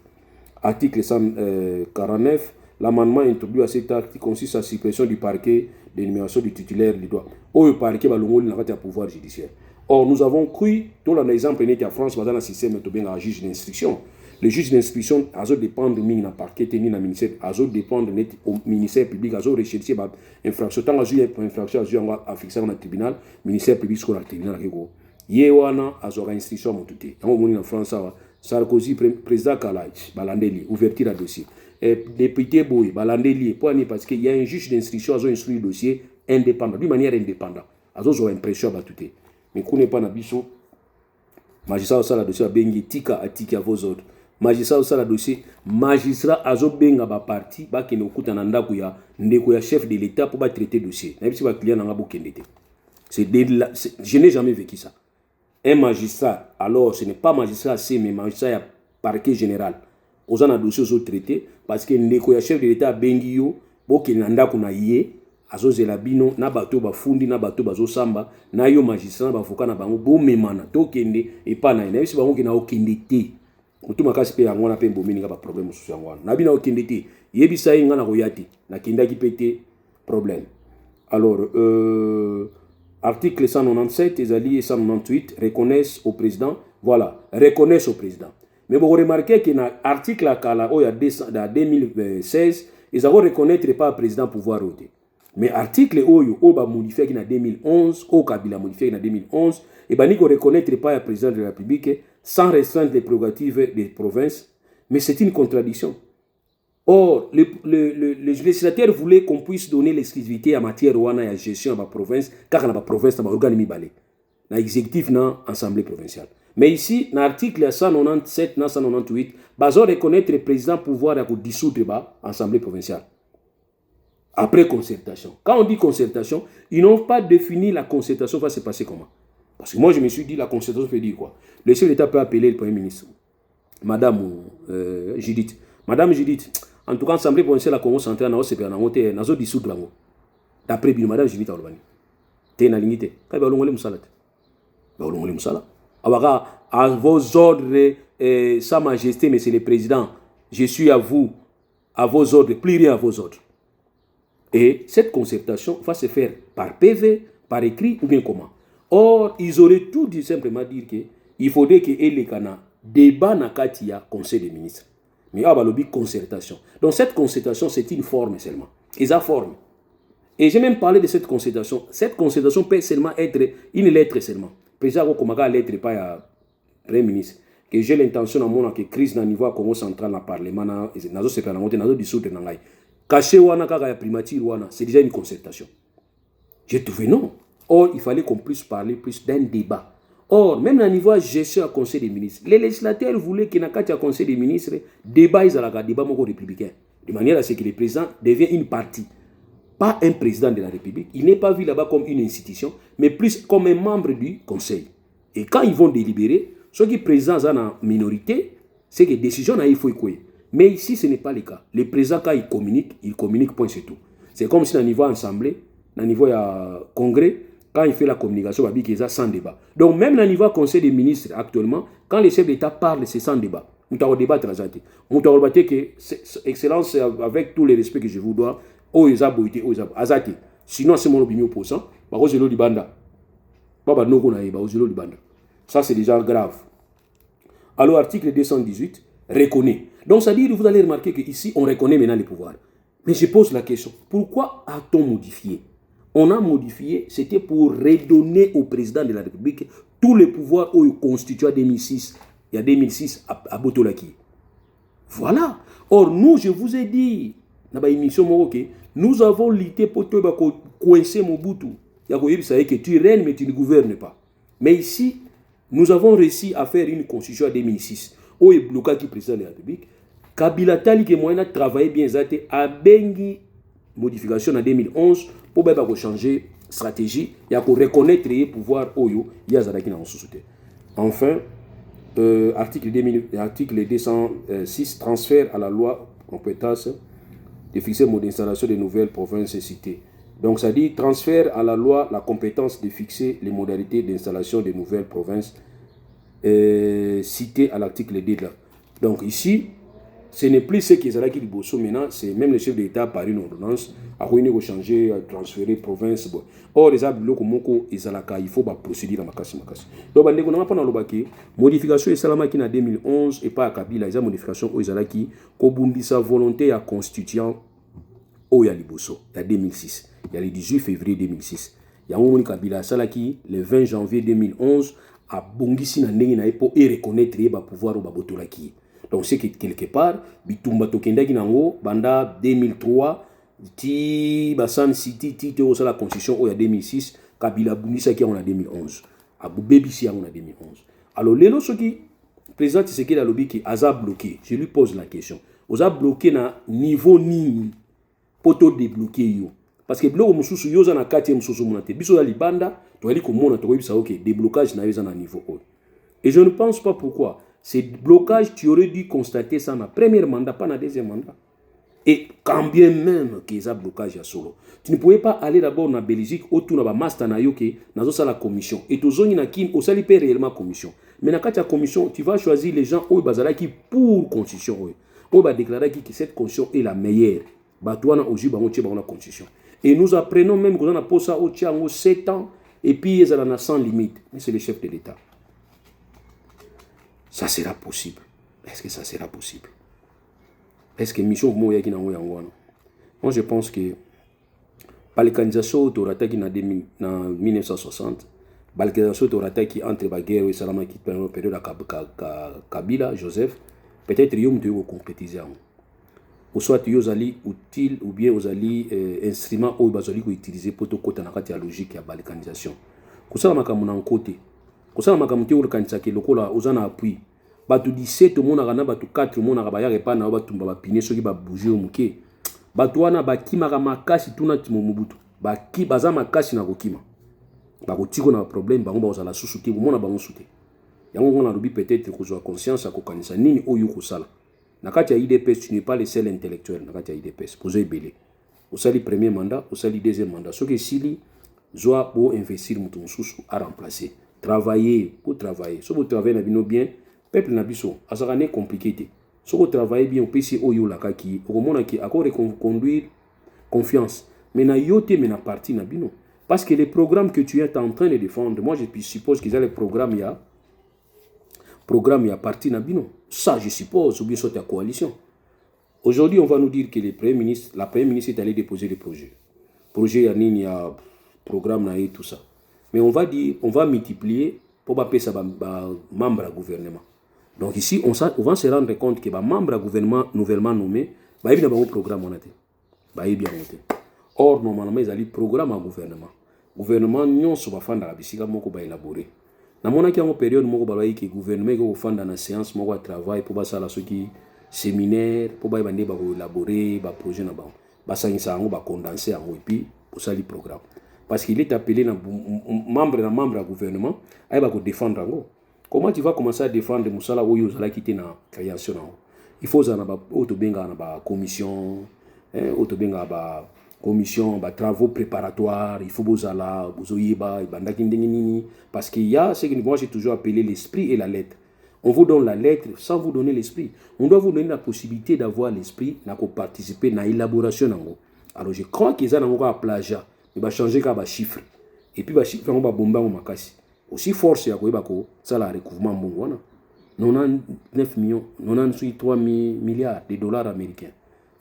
Article 149, l'amendement introduit à cet acte consiste à la suppression du parquet d'énumération du titulaire du droit. Ou le parquet va le pouvoir judiciaire. Or, nous avons cru, tout l'exemple est en France, dans un système de bien juge d'instruction. Le juge d'instruction, a dépendre de parquet, ni na ministère, a dépendre au ministère public, a recherché infraction. Tant que infraction, a fixé dans le tribunal, ministère public sur le tribunal. Yewana, a instruction montée. En France, Sarkozy, président Kalaj, balandeli, ouverture à dossier. Député Boy, balandeli, parce qu'il y a un juge d'instruction, a instruit le dossier indépendant, d'une manière indépendante. A impression à tout. Mais qu'on n'est pas na biso magistrat au sala dossier bengi tika atiki à vos ordres magistrat au sala dossier magistrat azo benga ba parti ba kene okuta na ndako ya ndeko ya chef de l'état pour ba traiter dossier na bisi ba client na ngabo kendete je n'ai jamais vécu ça un magistrat alors ce n'est pas magistrat c'est mais magistrat ya parquet général ozana dossier zo traiter parce que ndeko ya chef de l'état bengi yo bo kene na ndako na ye azozela bino na bato bafundi na bato bazosamba na yo magistrat na bavoka na bango bomemana tokende epa na yebisi bango kena okende te mutu makasi pe yango na pe mbomini nga ba problème mosusu yango na bina okende te yebisa ye nga na koya te na kendaki pete problème. Alors article 197 ezali et 198 reconnaissent au président, voilà, reconnaissent au président. Mais vous remarquez que dans l'article il y a 2016, ils ont reconnaître pas le président pouvoir voter. Mais l'article où va modifié en 2011, au Kabila modifié en 2011, et ben ne reconnaître pas le président de la République sans restreindre les prérogatives des provinces. Mais c'est une contradiction. Or, le législateur voulait qu'on puisse donner l'exclusivité en matière de la gestion de la province, car dans la province, il y a un organe balé. Dans l'exécutif, dans l'Assemblée provinciale. Mais ici, dans l'article 197, 198, ils ont reconnaître le président pouvoir de dissoudre l'Assemblée provinciale. Après concertation. Quand on dit concertation, ils n'ont pas défini la concertation va se passer comment. Parce que moi, je me suis dit, la concertation peut dire quoi? Le chef d'État peut appeler le Premier ministre. Madame Judith. Madame Judith, en tout cas, l'Assemblée provinciale a commencé à entrer dans le dissoudre. D'après Madame Judith Albani. Tu es dans l'unité. Quand il va l'ongler Moussalat. Il va l'ongler Moussalat. À vos ordres, Sa Majesté, Monsieur le Président, je suis à vous, à vos ordres, plus rien à vos ordres. Et cette concertation va se faire par PV, par écrit ou bien comment. Or, ils auraient tout dit simplement dire qu'il faudrait qu'il y ait les canaux débat dans le Conseil des ministres. Mais il y a une concertation. Donc cette concertation, c'est une forme seulement. Ils ont forme. Et j'ai même parlé de cette concertation. Cette concertation peut seulement être une lettre seulement. Président Komaga lettre pas à Premier ministre. Que j'ai l'intention de mon que crise dans le niveau Congo central dans le Parlement, dans le dissoudre dans l'Aïe. Caché wana kaka primature wana, c'est déjà une concertation. J'ai trouvé non. Or, il fallait qu'on puisse parler plus d'un débat. Or, même au niveau de gestion du Conseil des ministres, les législateurs voulaient qu'il y ait un Conseil des ministres, débat, ils ont un débat républicain. De manière à ce que le président devienne une partie. Pas un président de la République. Il n'est pas vu là-bas comme une institution, mais plus comme un membre du Conseil. Et quand ils vont délibérer, ceux qui sont présidents sont en minorité, c'est que les décisions il faut y. Mais ici, ce n'est pas le cas. Le président, quand il communique, point, c'est tout. C'est comme si, au niveau assemblée, au niveau congrès, quand il fait la communication, il y a sans débat. Donc, même au niveau conseil des ministres, actuellement, quand les chefs d'État parlent, c'est sans débat. Nous avons débat transité. Nous avons débattu que, Excellence, avec tous les respects que je vous dois, sinon, c'est mon opinion opposant. Ça, c'est déjà grave. Alors, article 218, reconnaît. Donc, ça dit, vous allez remarquer qu'ici, on reconnaît maintenant les pouvoirs. Mais je pose la question, pourquoi a-t-on modifié? On a modifié, c'était pour redonner au président de la République tous les pouvoirs constitués en 2006. Il y a 2006 à Botolaki. Voilà. Or, nous, je vous ai dit, dans l'émission, nous avons lutté pour coincer Mobutu. Il y a que tu règnes, mais tu ne gouvernes pas. Mais ici, nous avons réussi à faire une constitution en 2006. Où est bloqué qui président de la République. Kabila Tali qui moyen travaillé bien zate a bengi modification en 2011 pour changer stratégie et pour reconnaître les pouvoirs oyo yazaraki na société. Enfin, article 206 transfert à la loi compétence de fixer le mode d'installation des nouvelles provinces et cités. Donc ça dit transfert à la loi la compétence de fixer les modalités d'installation des nouvelles provinces cité à l'article 2 là. Donc ici, ce n'est plus ce qu'ils ont dit maintenant, c'est même le chef d'État par une ordonnance a changer, transférer province. Or, les abulots comme il faut procéder dans ma casse. Donc, on n'a pas dans le modification et salamaki en 2011 et pas à Kabila, les modifications aux Izalaki, Kobundisa volonté à constituant au Yaliboso, il y a 2006, il y a le 18 février 2006. Il y a un Kabila Salaki, le 20 janvier 2011, à Bongisi et reconnaître le pouvoir au Babotolaki. Donc c'est que quelque part, Bitumba Tokendaki Nango, Banda 2003, Ti Bassan City, Ti Teosa la constitution il y a 2006, Kabila Bongisa qui en a 2011, Abou Bebisi en a 2011. Alors, les lots qui président Tshisekedi a lobby qui a bloqué, je lui pose la question. Vous avez bloqué na niveau ni pour te débloquer yo. Parce que bloc mususu yo za na 4e mususu monate. Biso ya libanda, to ali ko mona to yebisa OK, déblocage na yo za na niveau haut. Et je ne pense pas pourquoi. Ces blocages, tu aurais dû constater ça dans le premier mandat, pas dans le deuxième mandat. Et quand bien même qu'il y a blocage à solo, tu ne pouvais pas aller d'abord en Belgique, autour de la master na yoke, dans la commission. Et tu as qui au saliper réellement commission. Mais dans la commission, tu vas choisir les gens qui pour constitution. On va déclarer que cette constitution est la meilleure. Et nous apprenons même qu'on a posé ça au Tchango 7 ans, et puis ils sont sans limite. Mais c'est le chef de l'État. Ça sera possible. Est-ce que ça sera possible? Est-ce que mission moi yaki na ngoyangwana? Moi je pense que balkanisation autorité qui na 1960, balkanisation autorité qui entre la guerre et salama qui pendant période Kabila Joseph, peut-être yom de concrétiser. Ou soit yo zali utile ou bien aux ali instrument ou bazali ko utiliser pour to kota na kati ya logique ya balkanisation. Kusala makamu na côté. Kusala makamu te urkanisa ke lokola ozana appui. Batu 17 mona kana batu 4 mona kabaya repa na batumba ba pine soki ba bouger muke. Batu wana bakimaka makasi tuna timo mubutu. Baki baza makasi na kokima. Bakotiko na problème bango bazala susu te mona bango sute. Yango ngona lobi peut-être kozwa conscience akokanisa nini oyo kosala. Nakati ya IDPS, tu n'es pas le seul intellectuel. Nakati ya IDPS, poser belé. Au sali premier mandat, au sali deuxième mandat. Ce que si zoa pour investir mouton sous à remplacer, travailler pour travailler. Si vous travaillez na bino bien, peuple na biso, asakane compliqué. Si vous travaillez bien au PC oyo la kaki, au moment qui accord conduire confiance. Mais na yote mais na parti na bino. Parce que les programmes que tu es en train de défendre, moi je suppose qu'ils ont les programmes il y a parti Nabino. Ça, je suppose, ou bien soit la coalition. Aujourd'hui, on va nous dire que la Première ministre est allée déposer le projet. Projet, il y a programme et tout ça. Mais on va dire, on va multiplier pour pas payer ça membre du gouvernement. Donc ici, on va se rendre compte que les membres du gouvernement nouvellement nommés, il y a un programme. Or, normalement, il y a un programme au gouvernement. Le gouvernement, nous sommes en train de élaborer. Na mona ki en période moko baloyi ki gouvernement ko fanda na séance moko travail pour basala soki séminaire pour ba bande ba élaborer ba projet na ba basangisa ngo ba condenser ngo et puis pour ça le programme parce qu'il est appelé na membre du gouvernement ay ba ko défendre ngo. Comment tu vas commencer à défendre musala oyo zala kité na création ngo? Il faut za na ba auto benga na ba commission auto benga ba commission, travaux préparatoires, il faut bozala, bozoyeba, parce qu'il y a ce que moi j'ai toujours appelé l'esprit et la lettre. On vous donne la lettre sans vous donner l'esprit. On doit vous donner la possibilité d'avoir l'esprit, de participer à l'élaboration. Alors je crois qu'ils ont un plagiat, ils vont changer les chiffres. Et puis les chiffres vont bomber au makasi. Aussi force ya ko ça la recouvrement bon 99 millions, 93 milliards de dollars américains.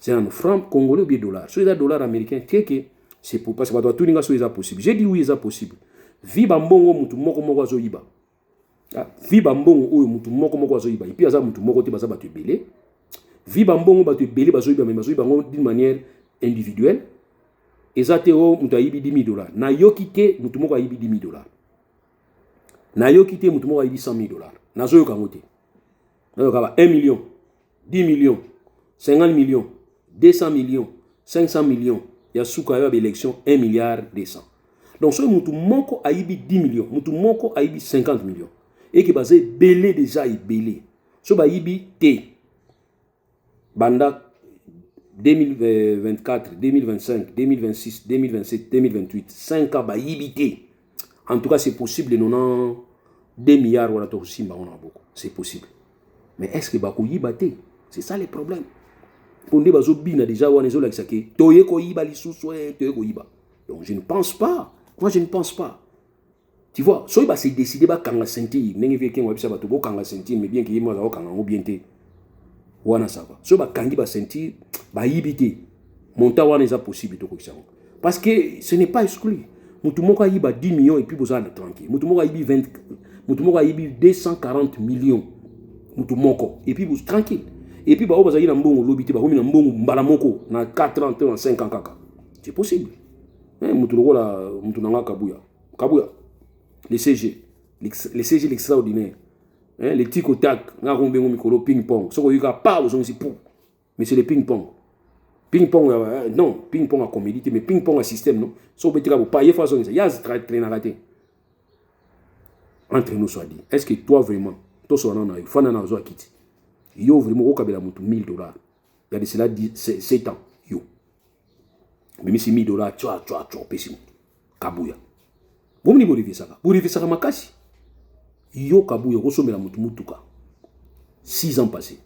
C'est un franc congolais ou bien dollar. Sur les dollars américains, c'est pour parce que tout le monde est possible. J'ai dit oui, c'est possible. Viva mbongo mutu moko azoyiba. Viva mbongo oyo mutu moko azoyiba. Et puis aza mutu moko te baza batu belé. Viva mbongo batu belé bazoyiba mais bazoyiba d'une manière individuelle. Ezate o mutu ayibi $10,000. Na yo kité mutu moko ayibi $10,000. Na yo kité mutu moko ayibi $100,000. Na zo yo kangote. Na yo kaba 1 million, 10 millions, 50 millions. 200 millions, 500 millions, il y a sous une élection 1 milliard 200. Donc, si mutu moko aibi 10 millions, mutu moko aibi 50 millions, et qui basé belé déjà et belé. Si ba aibi T, banda 2024, 2025, 2026, 2027, 2028, 5 ans ba aibi T. En tout cas, c'est possible, non 2 milliards, voilà, c'est possible. Mais est-ce que ba aiba T? C'est ça le problème. Donc je ne pense pas. Moi je ne pense pas. Tu vois, soit il s'est décidé à kanga sentir, n'engue vient qu'un website bateau kanga sentir, mais bien qu'il y ait moi kanga ou bien té. Wana ça va. Soit il kangi ba sentir, ba yibité. Monta wana est possible to quoi. Parce que ce n'est pas exclu. Mutumoko yiba 10 millions et puis vous allez tranquille. Mutumoko yibi 20, mutumoko yibi 240 millions. Mutumoko et puis vous tranquille. Et puis, bah, na mbongo lobité, bah, na mbongo mbalamoko, na 4 ans, na 5 ans, kaka. C'est possible. Moutouloko la, moutoulanga Kabuya. Kabuya. Les CG. Les CG l'extraordinaire. Les tic au tac, na rombengo mikolo, ping-pong. Ce qu'on y a pas, vous avez pour. Mais c'est le ping-pong. Ping-pong, non, ping-pong à comédie, mais ping-pong à système, non. Ce qu'on peut dire, pas y façon, il y a un train à rater. Entre nous, soit dit. Est-ce que toi, vraiment, toi, soit non, il faut en avoir quitté. Yo vraiment au kabela mutu $1,000. Il y a de cela 7 ans. Yo. Mais si $1,000, tu pesi mutu. Kabuya. Vous me dites ça. Vous rêvez ça makasi. Yo Kabuya ressemble à mutu mutuka. 6 ans passés.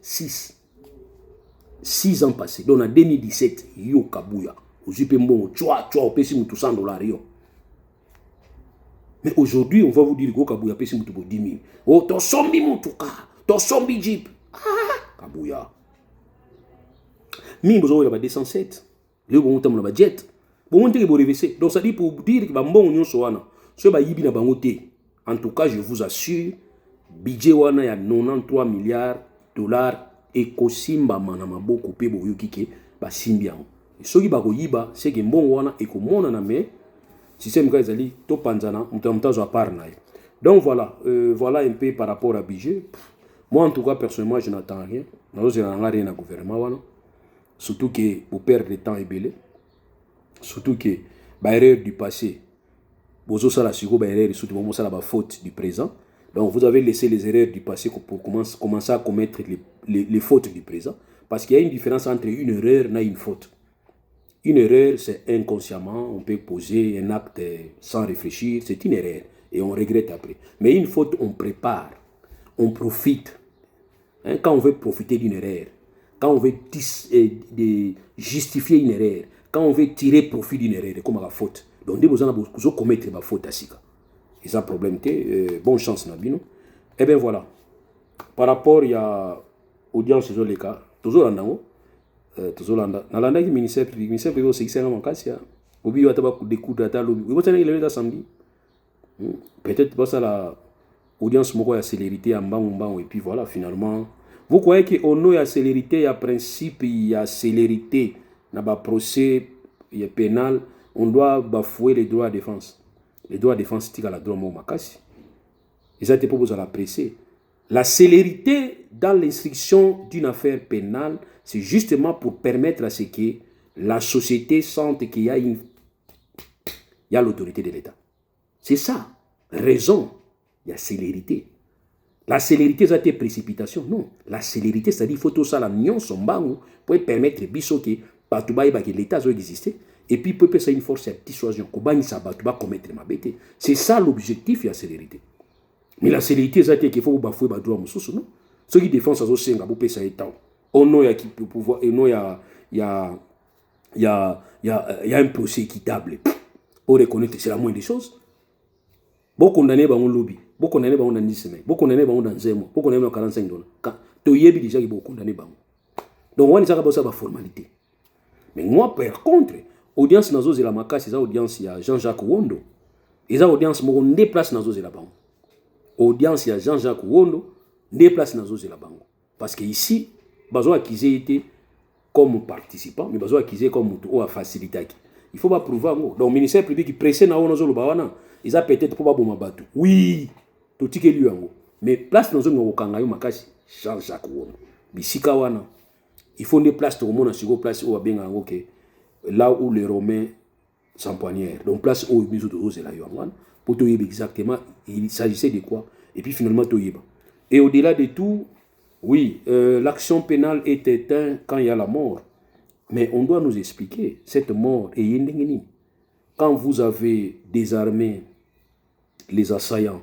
6 ans passés. Donc en 2017, yo Kabuya. Vous avez mbongo pesi mutu $100 yo. Mais aujourd'hui, on va vous dire que Kabuya pesi mutu $10,000. Oh, to sombi mutuka. To sombi jeep. Abouya. Mi besoin de 207. Le bon temps na jet. Bon te bo reverser. Donc ça dit pour dire que ba mbongo nyonso wana. So ba yibi na bango te. En tout cas, je vous assure, budget wana ya 93 milliards dollars et kosimba mana maboko pe bo yokike ba simbi yango. Soki ba ko yiba, c'est que mbongo wana e ko mona na me système ka ezali to panzana mutamtazo à part na. Donc voilà, voilà un peu par rapport à budget. Moi en tout cas personnellement, je n'attends rien. Nous n'avons rien à gouvernement wana. Surtout que vous perdre le temps est belé. Surtout que l'erreur du passé, vous avez la faute du présent. Donc vous avez laissé les erreurs du passé pour commencer à commettre les fautes du présent. Parce qu'il y a une différence entre une erreur et une faute. Une erreur, c'est inconsciemment, on peut poser un acte sans réfléchir, c'est une erreur et on regrette après. Mais une faute, on prépare, on profite. Hein, quand on veut profiter d'une erreur, quand on veut justifier une erreur, quand on veut tirer profit d'une erreur, comme la faute. Donc, on a besoin de commettre la faute à Sika. Et ça, problème, bonne chance, Nabino. Eh bien, voilà. Par rapport, il y a audience sur les cas, toujours en haut, toujours en haut. Dans le ministère privé, c'est que en cas, il y a des coups d'attaque, il y a samedi. Peut-être pas ça, la audience, il y a célérité en bas, et puis voilà, finalement. Vous croyez qu'au nom de la célérité, il y a principe, il y a célérité, dans le procès pénal, on doit bafouer les droits de défense. Les droits de défense, c'est la droit de Makassi. Et ça, c'est pas besoin de presser. La célérité dans l'instruction d'une affaire pénale, c'est justement pour permettre à ce que la société sente qu'il y a l'autorité de l'État. C'est ça. Raison. Il y a célérité. La célérité, ça a été précipitation. Non. La célérité, c'est-à-dire qu'il faut tout ça, la nion, son bango, pour permettre que l'État soit existé. Et puis, peut faire une force de dissuasion. Commettre ma bête. C'est ça l'objectif de la célérité. Mais la célérité, c'est qu'il faut bafouer le droit. Non. Ceux qui défendent ça, c'est un peu ça. Au nom, il y a un procès équitable. Pour reconnaître que c'est la moindre des choses. Beaucoup condamnés dans un lobby. Beaucoup condamnés dans 10 semaines. Beaucoup condamnés dans 1 mois. Beaucoup condamnés dans 45 $. Tu y es déjà beaucoup condamné. Donc, on a une formalité. Mais moi, par contre, l'audience dans la Maka, c'est l'audience il y a Jean-Jacques Wondo. Et ça, l'audience, on déplace dans la banque. Audience il y a Jean-Jacques Wondo, déplace dans la banque. Parce qu'ici, ils ont acquis comme participant, mais ils ont acquis comme facilité. Il faut pas prouver. Donc, le ministère public qui pressait dans le Bawana, ils ont peut-être pas bon battu. Oui, tout ce qui est lui. Mais place dans le Kangayo Makashi, Jean-Jacques Wondo. Bisika wana. Il faut des places tout le monde sur place où là où les Romains s'empoignèrent. Donc place où ils ont là pour te dire exactement il s'agissait de quoi. Et puis finalement te dire. Et au-delà de tout, oui, l'action pénale est éteinte quand il y a la mort. Mais on doit nous expliquer cette mort et yendengeni. Quand vous avez désarmé les assaillants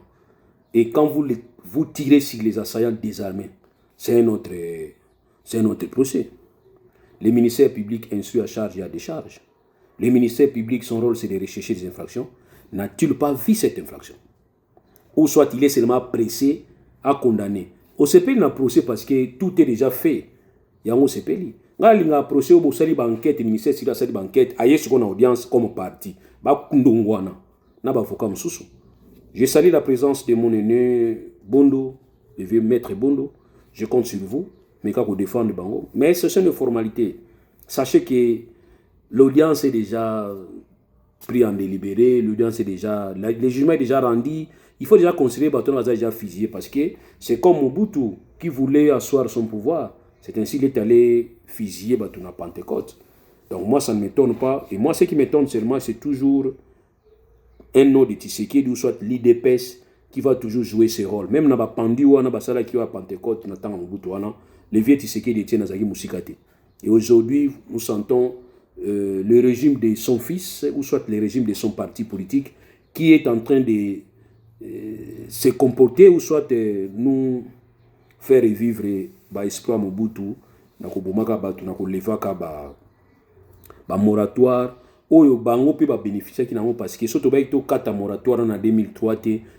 et quand vous tirez sur les assaillants désarmés, c'est un autre procès. Les ministères publics instruits à charge et à décharge. Les ministères publics, son rôle, c'est de rechercher des infractions. N'a-t-il pas vu cette infraction? Ou soit il est seulement pressé à condamner. Au CPI, il a procès parce que tout est déjà fait. Il y a un CPI. Il a un procès au Sali Banquette, le ministère de la Banquette, a eu une audience comme parti. Je salue la présence de mon aîné Bondo, le vieux maître Bondo. Je compte sur vous. Mais quand vous défendez Bango. Mais ce sont des formalités. Sachez que l'audience est déjà pris en délibéré, l'audience est déjà, le jugement est déjà rendu. Il faut déjà considérer Baton Aza déjà fusillé parce que c'est comme Mobutu qui voulait asseoir son pouvoir. C'est ainsi qu'il est allé fusiller Baton à Pentecôte. Donc moi ça ne m'étonne pas. Et moi ce qui m'étonne seulement c'est toujours un nom de Tshisekedi ou soit l'IDPS qui va toujours jouer ce rôle. Même dans la Pandi ou dans la Sala qui va à Pentecôte, dans Mobutu, le vieux Tshisekedi était dans Zagi Mousikate. Et aujourd'hui, nous sentons le régime de son fils, ou soit le régime de son parti politique, qui est en train de se comporter, ou soit nous faire revivre l'espoir Mobutu, moratoire, oyo bango pe ba bénéficier qui n'ont parce que surtout ba ito kata moratoire en 2003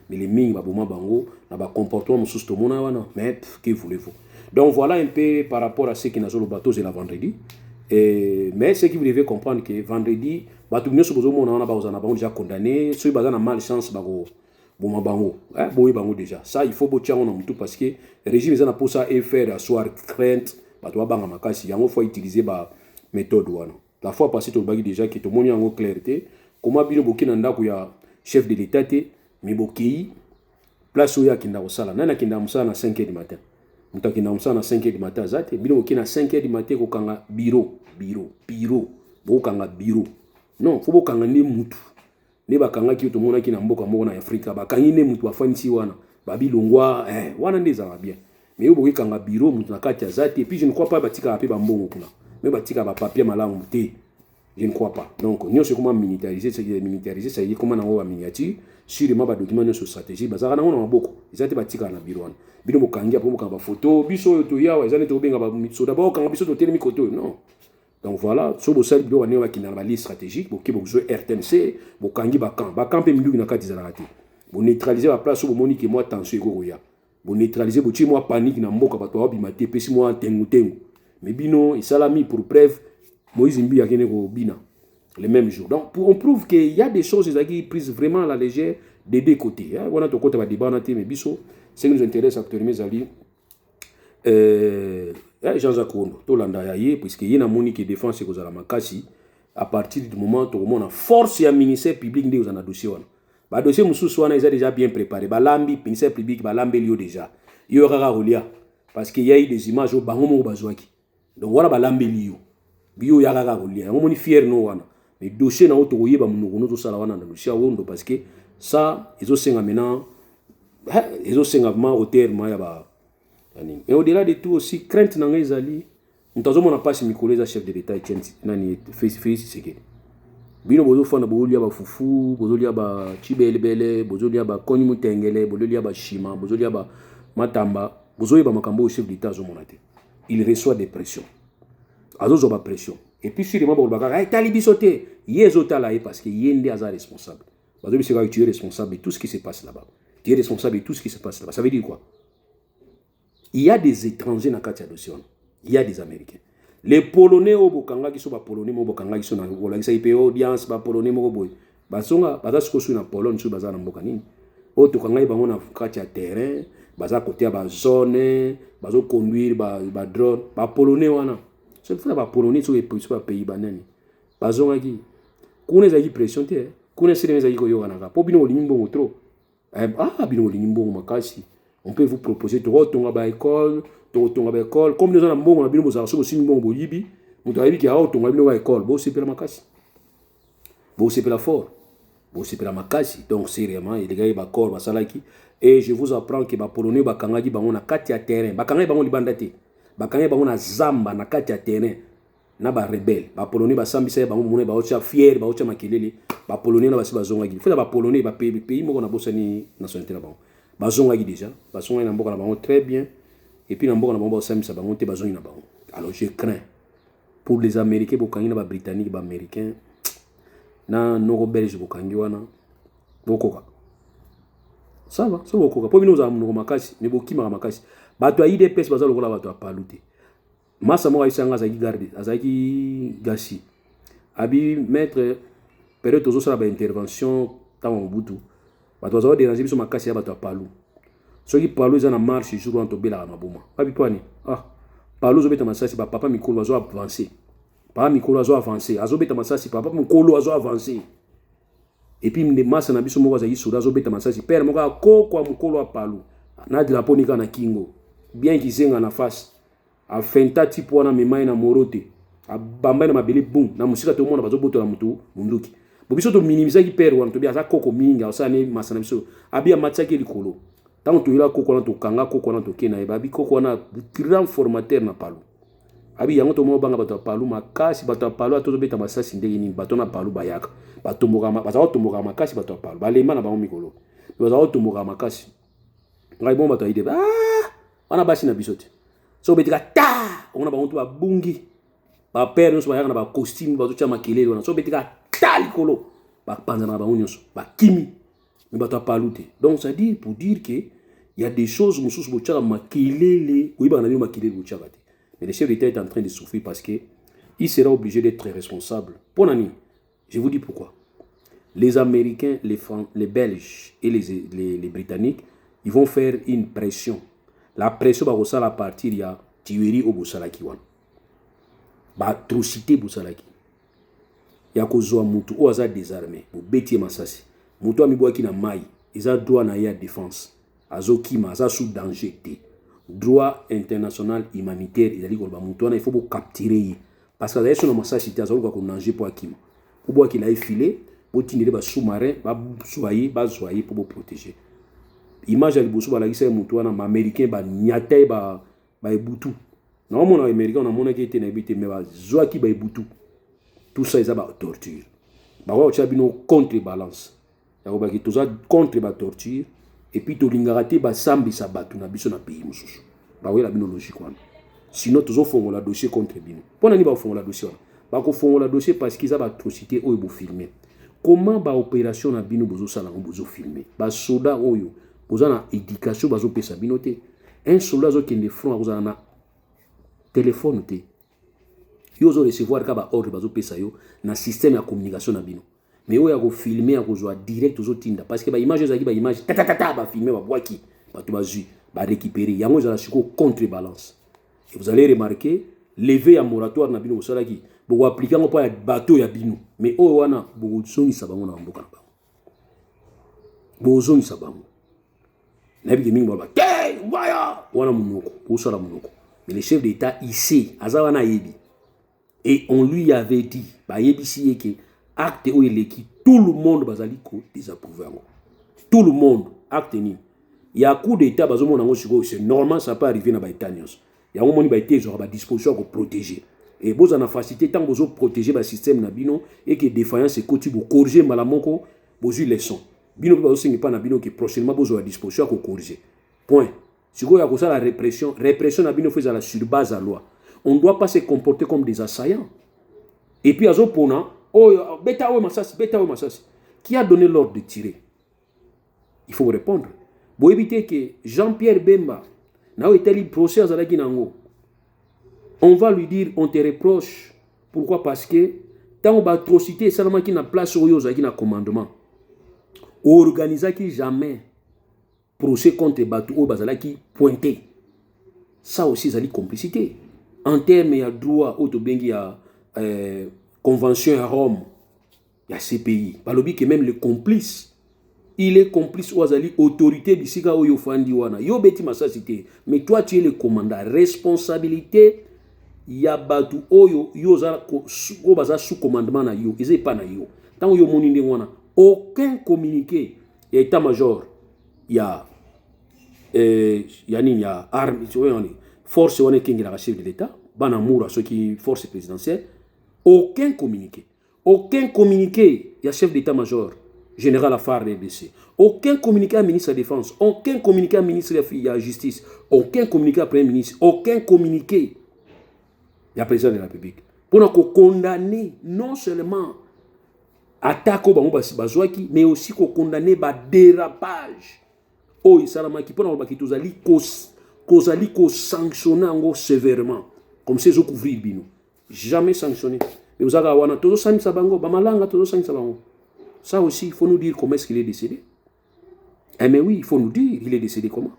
mais les ming ba boma bango na ba comportement mususu to mona wana mais que voulez-vous. Donc voilà un peu par rapport à ce qui est dans le bateau, c'est la vendredi. Mais ce que vous devez comprendre que vendredi, bateau nous sommes déjà condamnés, ceux qui ont malchance, bon bango, bango déjà. Ça il faut botier on tout parce que le régime est pour ça et faire asseoir crainte, bateau banga makasi, il faut utiliser ba méthode wana. La fois passée tu bagi déjà que tout le monde a en clarté, comment bino bokina ndako ya chef de l'état te, mais boki place où ya kinda osala, nana kinda musala na 5h du matin. Mutaki na musala na 5h du matin zate, bino bokina 5h du matin ko kanga bureau, bo kanga bureau. Non, faut bokanga ni mutu. Ne bakanga ki otomona ki na mboka moko na Afrika bakangi ne mutu afanisi wana babilongwa wana ndeza ba bien mais yo bokanga bureau mutu na kati ya zate et puis je ne crois pas batika ape ba mbongo kuna mais batika ba papier malamu te je ne crois pas donc nous c'est comment militariser ça y est comment na wa miniature sur ma ba document sur stratégie bazaka na ngona maboko ezate batika na bureau wana bino bokangi apo mokanga ba photo biso to yawa ezane to benga ba mitso d'abord kanga biso to telemi koto non. Donc voilà, sur le sel, on a une liste stratégique, pour que vous jouez RTNC, vous kangi bakan, bakan peut mieux na kati zalati. Vous neutralisez la place où vous monique moi tension goya. Vous neutralisez vous tuez moi panique na mboka ba to bimate pesi moi tengu. Mais bino et salami pour preuve Moïse Mbi a gagné au bina le même jour. Donc on prouve qu'il y a des choses qui prises vraiment à la légère des deux côtés. On a ton côté va débat mais biso, ce qui nous intéresse actuellement mes amis. Jean-Jacques Kondo, Tolanda Yaye, puisque y a une qui défend ce que vous avez makasi, à partir du moment où on a force et un ministère public de vous en a dossier. Le dossier Moussouana est déjà bien préparé. Balambi, ministère public, Balambi Lio déjà. Il y aura Rolia. Parce qu'il y a eu des images au Bangomo Bazouaki. Donc voilà Balambi Lio. Bio Yara Rolia. On est fier no wana. Mais dossier na auto Oye Bamuno to Salawana dans le dossier Wondo parce que ça, ils ont senga maintenant. Ils ont senga vraiment au terme Yaba. Et au-delà de tout aussi, crainte dans les alliés, nous avons pas si Nicolas chef de l'État nani Félix Tshisekedi. Bino bozo fana bozo ba fufu, bozo ba chibelebele, bozo ba koni mutengele, bozo ba shima, bozo ba matamba, bozo ba makambo chef d'État zo monate. Il reçoit des pressions. Azo ba pression. Et puis sur les membres bakara, ay talibi sauté, yezo talaye parce que yende aza responsable. Bazo bi sera tu es responsable de tout ce qui se passe là-bas. Tu es responsable de tout ce qui se passe là-bas. Ça veut dire quoi? Il y a des étrangers dans le dossier. Il y a des Américains. Les Polonais au Bokanga qui sont pas Polonais, au Bokanga qui sont dans le qui sont audience, pas Polonais au Boy. Basonga, basa ce que na Pologne sur bazar na Bokanini. Au Tokanga ils vont na kati ya terrain, basa côté ba zone, baso conduire ba drone, ba Polonais wana. C'est pour ba Polonais sur les pays banani. Basonga qui kuna za pression te, kuna sire za ko yo na po bino limbo trop. Bino limbo makasi. On peut vous proposer de retourner à l'école, comme nous avons un bon abîme, nous avons aussi un bon bolibi, nous avons dit qu'il y a un bon à l'école, bon c'est pour la makasi, bon c'est pour la fort, bon c'est pour la makasi, donc c'est vraiment il y a des gars corps, basalaki, et je vous apprends que les Polonais bakangadi bango na kati ya terrain, bakangadi bango libandate, bakangadi bango na zamba na kati ya terrain, na ba rebelle, ba Polonais basambisa bango mona ba ocha fier, ba ocha makelele, ba Polonais na basi bazongaki, faut ba Polonais ba pays moko na bosani nationalité na bango. Bazonga déjà, bazonga na mboka na bango très bien, et puis na mboka na bango basamisa bango te bazonga na bango. Alors je crains pour les Américains, bokangi na ba Britanniques, ba Américains, na noko belge bokangi wana, bokoka. Ça va, ça bokoka. Po bino za mnoko makasi, mais bokima makasi. Bato ya IDPS bazalo kola bato ya palute. Massa mo aisanga za garde, azaki gasi. Abi mettre période tozo sala ba intervention ta Mobutu. Bato bazo déranger biso makasi ya bato ya palu. Soki palu eza na marche jour wana tobelaka maboma. Papi pwani. Palu zobeta masasi ba papa mikolo azo avancer. Papa mikolo azo avancer. Azobeta masasi papa mikolo azo avancer. Et puis mde masa na biso moko azaki soda azobeta masasi. Père moko akoko ya mokolo ya palu. Na drapeau nika na kingo. Bien kizenga na face. Afenta tipo wana memai na morote. Abamba na mabele boum. Na musika to mona bazoboto na mutu munduki. Bobiso to minimiser ki père wana to bia za koko minga osane masana biso. Abia matchaki likolo. Tant que tu as koko na to kanga koko na to kena e babi koko na grand formateur na palu. Abi yango to mo banga bato palu makasi bato palu ato beta masasi ndenge ni bato na palu bayaka. Bato mokama bato to mokama makasi bato palu. Balema na bango mikolo. Bato to mokama makasi. Ngai bon bato ide wana basi na bisote. So betika ta on a bango to babungi. Ba père no so bayaka na ba costume bato cha makelele wana. So betika ta likolo. Ba panza na bango nyonso. Ba kimi. Mais bato palute. Donc ça dit pour dire que Il y a des choses, mais le chef d'État est en train de souffrir parce qu'il sera obligé d'être responsable. Pour Nani, je vous dis pourquoi. Les Américains, les Belges et les Britanniques, ils vont faire une pression. La pression va à partir il y a tuerie au Boussalaki. Atrocité Boussalaki. Il y a kozwa mutu o aza désarmé. Beti masasi. Mutu amibwaki na mai. Ils ont droit à la défense. Azokima, aza sous danger. Droit international humanitaire. Il a dit il faut capturer. Parce que là, sur le massage, il y a un danger pour Akima. Pour voir qu'il a effilé, pour tenir les sous-marins, soyer pour vous protéger. Image à l'iboussou, la guise mutuana, ma américain, ba nyate, ba ebutu. Non, mon américain, on a mon qui était n'habité, mais ba zoaki ba ebutu. Tout ça, ils ont torture. Bah ouais, tu as une contrebalance. Il y a qui tout ça contre la torture. Et puis, tu as raté ba sambi sabatu na biso na pays mususu. Bah ouais, la biologie quoi. Sinon, tous ont fait la dossier contre bino. Pourquoi ils font la dossier? Bah ils font la dossier parce qu'ils ont atrocité ou ils filmer. Comment ba opération na bino bozo sala bozo filmer? Ba soldat oyo bozo na éducation bazo pesa bino te. Un soldat zo qui ne front bozo na téléphone te. Yo zo recevoir ka ba ordre bazo pesa yo na système de communication na bino. Mais oyo ya filmer ya kozwa direct zo tinda parce que ba image ezaki ba image ta ba filmer ba boaki ba to bazui ba récupérer yango za siko contrebalance. Et vous allez remarquer lever un moratoire na bino osalaki bo appliquer ngo pa bateau ya bino mais oyo wana bo zongi sabango na mboka na bango bo zongi sabango na bi mingi ba hey waya wana munoko osala munoko mais le chef d'état ici azawana yebi et on lui avait dit ba yebisi que acte o eleki tout le monde bazali ko désapprouver ngo tout le monde acte ni ya coup d'état bazomona ngo siko c'est normal ça peut arriver na ba étanios. Il y a un moment où il y a disposition pour protéger. Et vous avez facilité tant que vous protéger le système nabino et que défaillance est côté pour corriger malamonko vous avez leçon. Bino vous avez pas nabino qui prochainement vous avez disposition pour corriger. Point. Si vous avez la répression nabino fait à la sur base de la loi. On ne doit pas se comporter comme des assaillants. Et puis azo pona oh beta masasi qui a donné l'ordre de tirer. Il faut répondre. Pour éviter que Jean-Pierre Bemba on va lui dire, on te reproche. Pourquoi? Parce que tant que l'atrocité, c'est seulement qui n'a place au qui n'a commandement. Organiser qui jamais procès contre Batou au Bazala qui pointé. Ça aussi, c'est la complicité. En termes, il y a droit au Tobengi, il y a convention à Rome, il y a CPI. Balobi que même le complice. Il est complice aux autorités du Sika ou Yofandi wana. Yo beti masasité. Mais toi tu es le commandant. Responsabilité ya batu oyo yo za o baza sous commandement na yo. Ils pas na yo. Tant yo moninde wana. Aucun communiqué. Il y a état-major. Il y a il y a armes. Force wana kingi la chef de l'État. Banamoura ceux qui force présidentielle. Aucun communiqué. Aucun communiqué. Il y a chef d'état-major. Général Afar RDC. Aucun communiqué à ministre de la Défense, aucun communiqué à ministre de la Justice, aucun communiqué à Premier ministre, aucun communiqué à président de la République. Pour condamner non seulement attaque au Bazouaki, mais aussi condamner le dérapage. Oh, il s'est dit qu'on a sanctionné sévèrement. Comme c'est ce couvrir bino. Jamais sanctionné. Mais vous avez tout ça, ça aussi, il faut nous dire comment est-ce qu'il est décédé. Eh mais oui, il faut nous dire, il est décédé comment.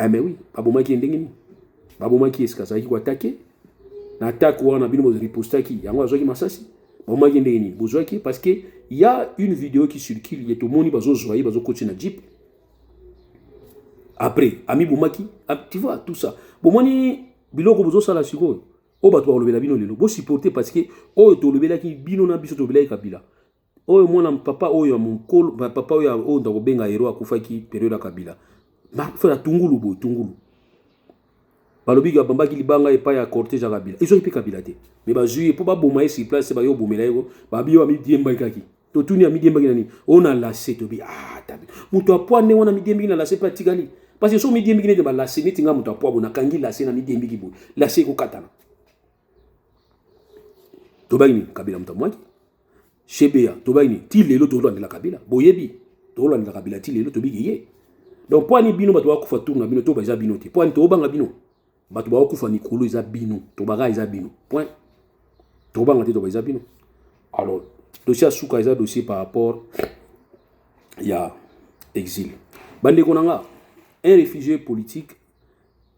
Eh mais oui, Babouma qui est ndengeni. Babouma qui est ce qu'il a attaqué. L'attaque où on a bien riposté qui, il y a un qui massassi. Babouma qui est ndengeni. Parce qu'il y a une vidéo qui circule, il y a tout le monde qui va coacher na jeep. Après, Ami Boumaki, tu vois, tout ça. Boumani, biloko bozo sala siko. O ba to ba lobela bino lelo. Bo supporter parce que o to lobela ki bino na biso to lobela kabila. Oyo mwana papa oyo mukolo papa oyo o ndako benga hero akufaki période ya kabila ba fera tungulu bo tungulu balobi ga bamba ki libanga epa ya cortège ya kabila iso ipi kabila te mais ba juye po ba boma esi place ba yo bomela yo ba biyo ami diemba kaki to tuni ami diemba nani on a lassé to bi tabi muto apwa ne wana mi diembi na lassé pratikali parce que so mi diembi ne de ba lassé neti nga muto apwa bona kangi lassé na mi diembi ki bo lassé ko katana to ba ni kabila mutamwaki Shebea, Tobaini, Tilelo, Tolan de la Kabila, Boyebi, Tolan de la Kabila, Tilelo, Tobiye. Donc pour ni bino bato ba kufa tourna bino to ba za bino te. Pour ni to banga bino. Bato ba kufa ni kolo za bino, to baga za bino. Point. To banga te to ba za bino. Alors, dossier souka eza dossier par rapport il y a exil. Bande konanga, un réfugié politique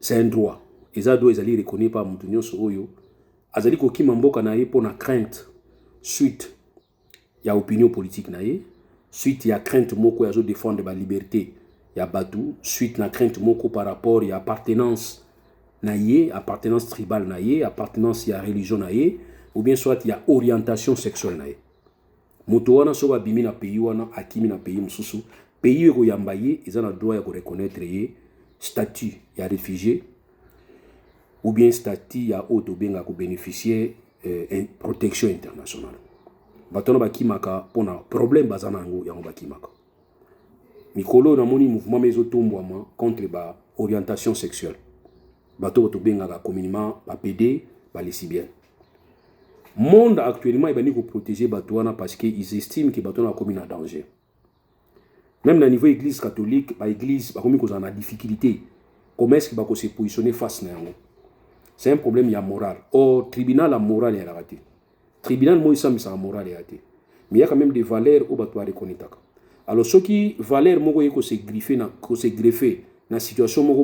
c'est un droit. Eza do ezali reconnu par mutu nyonso oyo. Azali ko kima mboka na ye pour na crainte suite il y a opinion politique na ye, suite il y a crainte moko ya zo défendre ba liberté ya batu, suite na crainte moko par rapport il y a appartenance na ye, appartenance tribale na ye, appartenance ya religion na ye, ou bien soit il y a orientation sexuelle na ye. Moto wana so ba bimi na pays wana akimi na pays mususu, pays ko yamba ye, ils ont le droit de reconnaître ye statut ya réfugié ou bien statut ya auto benga ko bénéficier protection internationale. Batona bakimaka pona problème bazana ngo yango bakimaka. Mikolo na moni mouvement mezo tombwama contre ba orientation sexuelle. Bato to benga ka communément ba PD, ba lesbiennes. Monde actuellement il va protéger Batouana parce qu'ils estiment que Batouana a commis un danger. Même au niveau de l'église catholique, l'église a commis une difficulté. Comment est-ce qu'il va se positionner face à nous? C'est un problème, il y a moral. Or, tribunal, la morale est raté. Tribunal, moi, ça, la morale est raté. Mais il y a quand même des valeurs où Batouana reconnaître. Alors, ceux qui valeurs, moi, ils se greffer dans la situation, moi,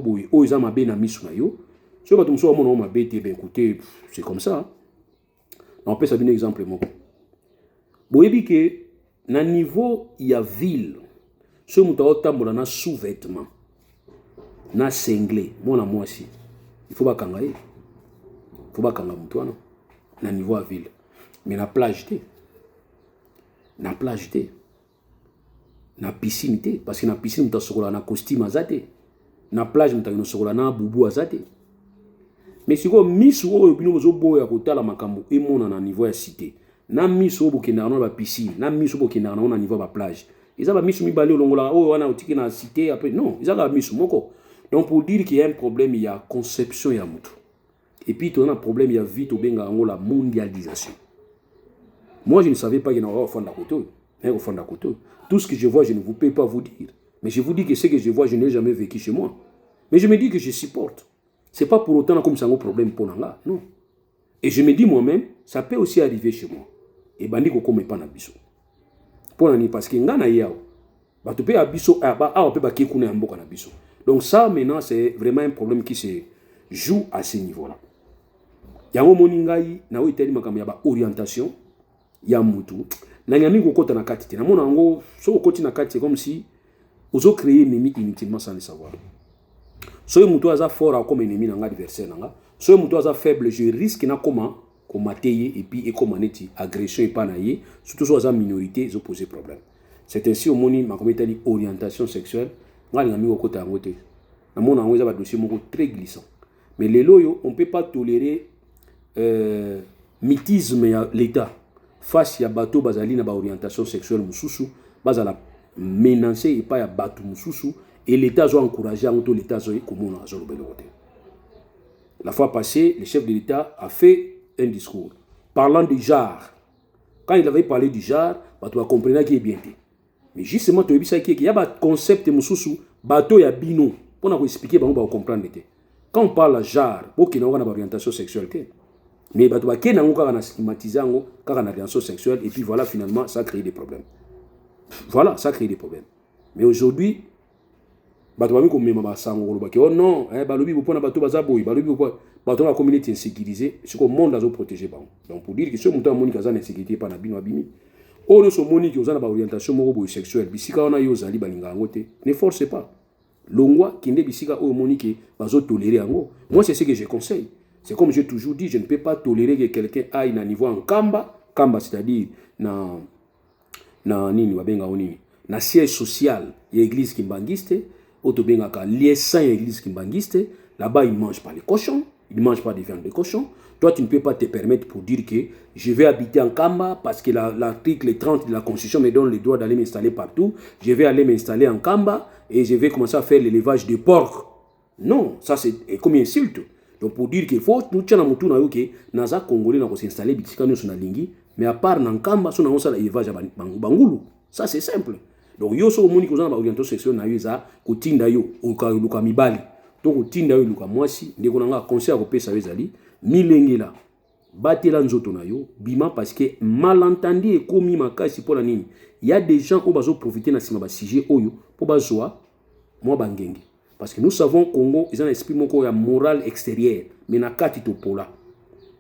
ils ont bien mis sur yo. Ceux qui ont bien écoutez, c'est comme ça. On peut savoir un exemple. Vous voyez que, dans le niveau, il y a ville. Ce qui est un sous-vêtement, un cinglé, moi aussi. Il faut pas kangaye. Il faut pas kangaye dans le niveau à ville. Mais la plage, la plage, la piscine, parce que la piscine, on a un costume, la plage, on a un boubou. Mais si vous mis sur le niveau à côté de la makambo et mon à niveau de cité, na mis sur la piscine, na mis sur le niveau de la plage. Ils ont mis sur le balai au long là, oh on a outil dans la cité après non, ils ont mis sur moko. Donc pour dire qu'il y a un problème, il y a conception ya mutu. Et puis il y a un problème, il y a vite au benga la mondialisation. Moi je ne savais pas qu'il y en aurait au fond de la côte, au fond de la côte. Tout ce que je vois, je ne vous peux pas vous dire. Mais je vous dis que ce que je vois, je n'ai jamais vécu chez moi. Mais je me dis que je supporte. C'est pas pour autant comme ça un problème pour là, non. Et je me dis moi-même, ça peut aussi arriver chez moi. Et bandi ko comme pas na biso. Pour nani parce que ngana yao. Ba to pe abiso on peut ba kekuna mboka na biso. Donc ça maintenant c'est vraiment un problème qui se joue à ce niveau-là. Yango moningai na itali makam ya ba orientation ya mutu. Na nyami ko kota na kati te. Na mona ngo so ko koti na kati comme si ozo créer ennemi inutilement sans le savoir. Soy mutu aza fort comme ennemi nanga adversaire nanga. Soy mutu aza faible, je risque na comment mateye et puis et comment neti agression et pas naie, surtout so aza minorité, ils poser problème. C'est ainsi au moni ma comme itali orientation sexuelle, ngali ngami ko kota ngote. Na mona ngo eza ba dossier moko très glissant. Mais les loyo, on peut pas tolérer mythisme ya l'état face à bateau bazali na ba orientation sexuelle mususu, bazala menacer et pas ya bateau mususu. Et l'État a encouragé à l'État comme on a côté. La fois passée, le chef de l'État a fait un discours parlant du genre. Quand il avait parlé du genre, tu vas comprendre qu'il est bien. Mais justement, tu as vu qu'il y a un concept de bateau et bino. Pour expliquer, on va comprendre. Quand on parle de genre, il y a une orientation sexuelle. Mais tu vas stigmatiser une orientation sexuelle et puis voilà, finalement, ça crée des problèmes. Voilà, ça crée des problèmes. Mais aujourd'hui, bato bami ko mema ba sango ba ke oh non balobi bo pona bato bazaboyi balobi ko bato na communauté insécurisée c'est que monde azo protéger ba donc pour dire que ce monde a moni kaza na insécurité pa na bino abimi o no so moni ki ozana ba orientation moko boy sexuelle bisika wana yo zali balinga ngote ne force pas longwa kinde bisika o moni ki bazo tolérer yango. Moi c'est ce que je conseille. C'est comme j'ai toujours dit, je ne peux pas tolérer que quelqu'un aille na niveau en kamba c'est-à-dire na nini babenga onini na siège social ya église kimbangiste. Autobengaka liessin église kimbangiste, là-bas ils ne mangent pas les cochons, ils ne mangent pas des viandes de cochons. Toi tu ne peux pas te permettre pour dire que je vais habiter en Kamba parce que l'article 30 de la Constitution me donne le droit d'aller m'installer partout. Je vais aller m'installer en Kamba et je vais commencer à faire l'élevage de porc. Non, ça c'est comme une insulte. Donc pour dire qu'il faut nous tient mutu na yoke naza congolais na ko s'installer bitika no na lingi, mais à part na Kamba so na on ça l'élevage à bangulu. Ça c'est simple. Donc yo so moni kozana ba orientation sexuelle na yo za kotinda yo luka mibali to kotinda yo luka mwasi ndeko nanga conseil ko pesa ezali milengela batela nzoto na yo bima parce que malentendu ekomi makasi pour la nini. Il y a des gens qui vont profiter de ce sujet pour bazwa moi bangenge parce que nous savons Congo ils ont un esprit moko ya moral extérieur mais na kati to pola.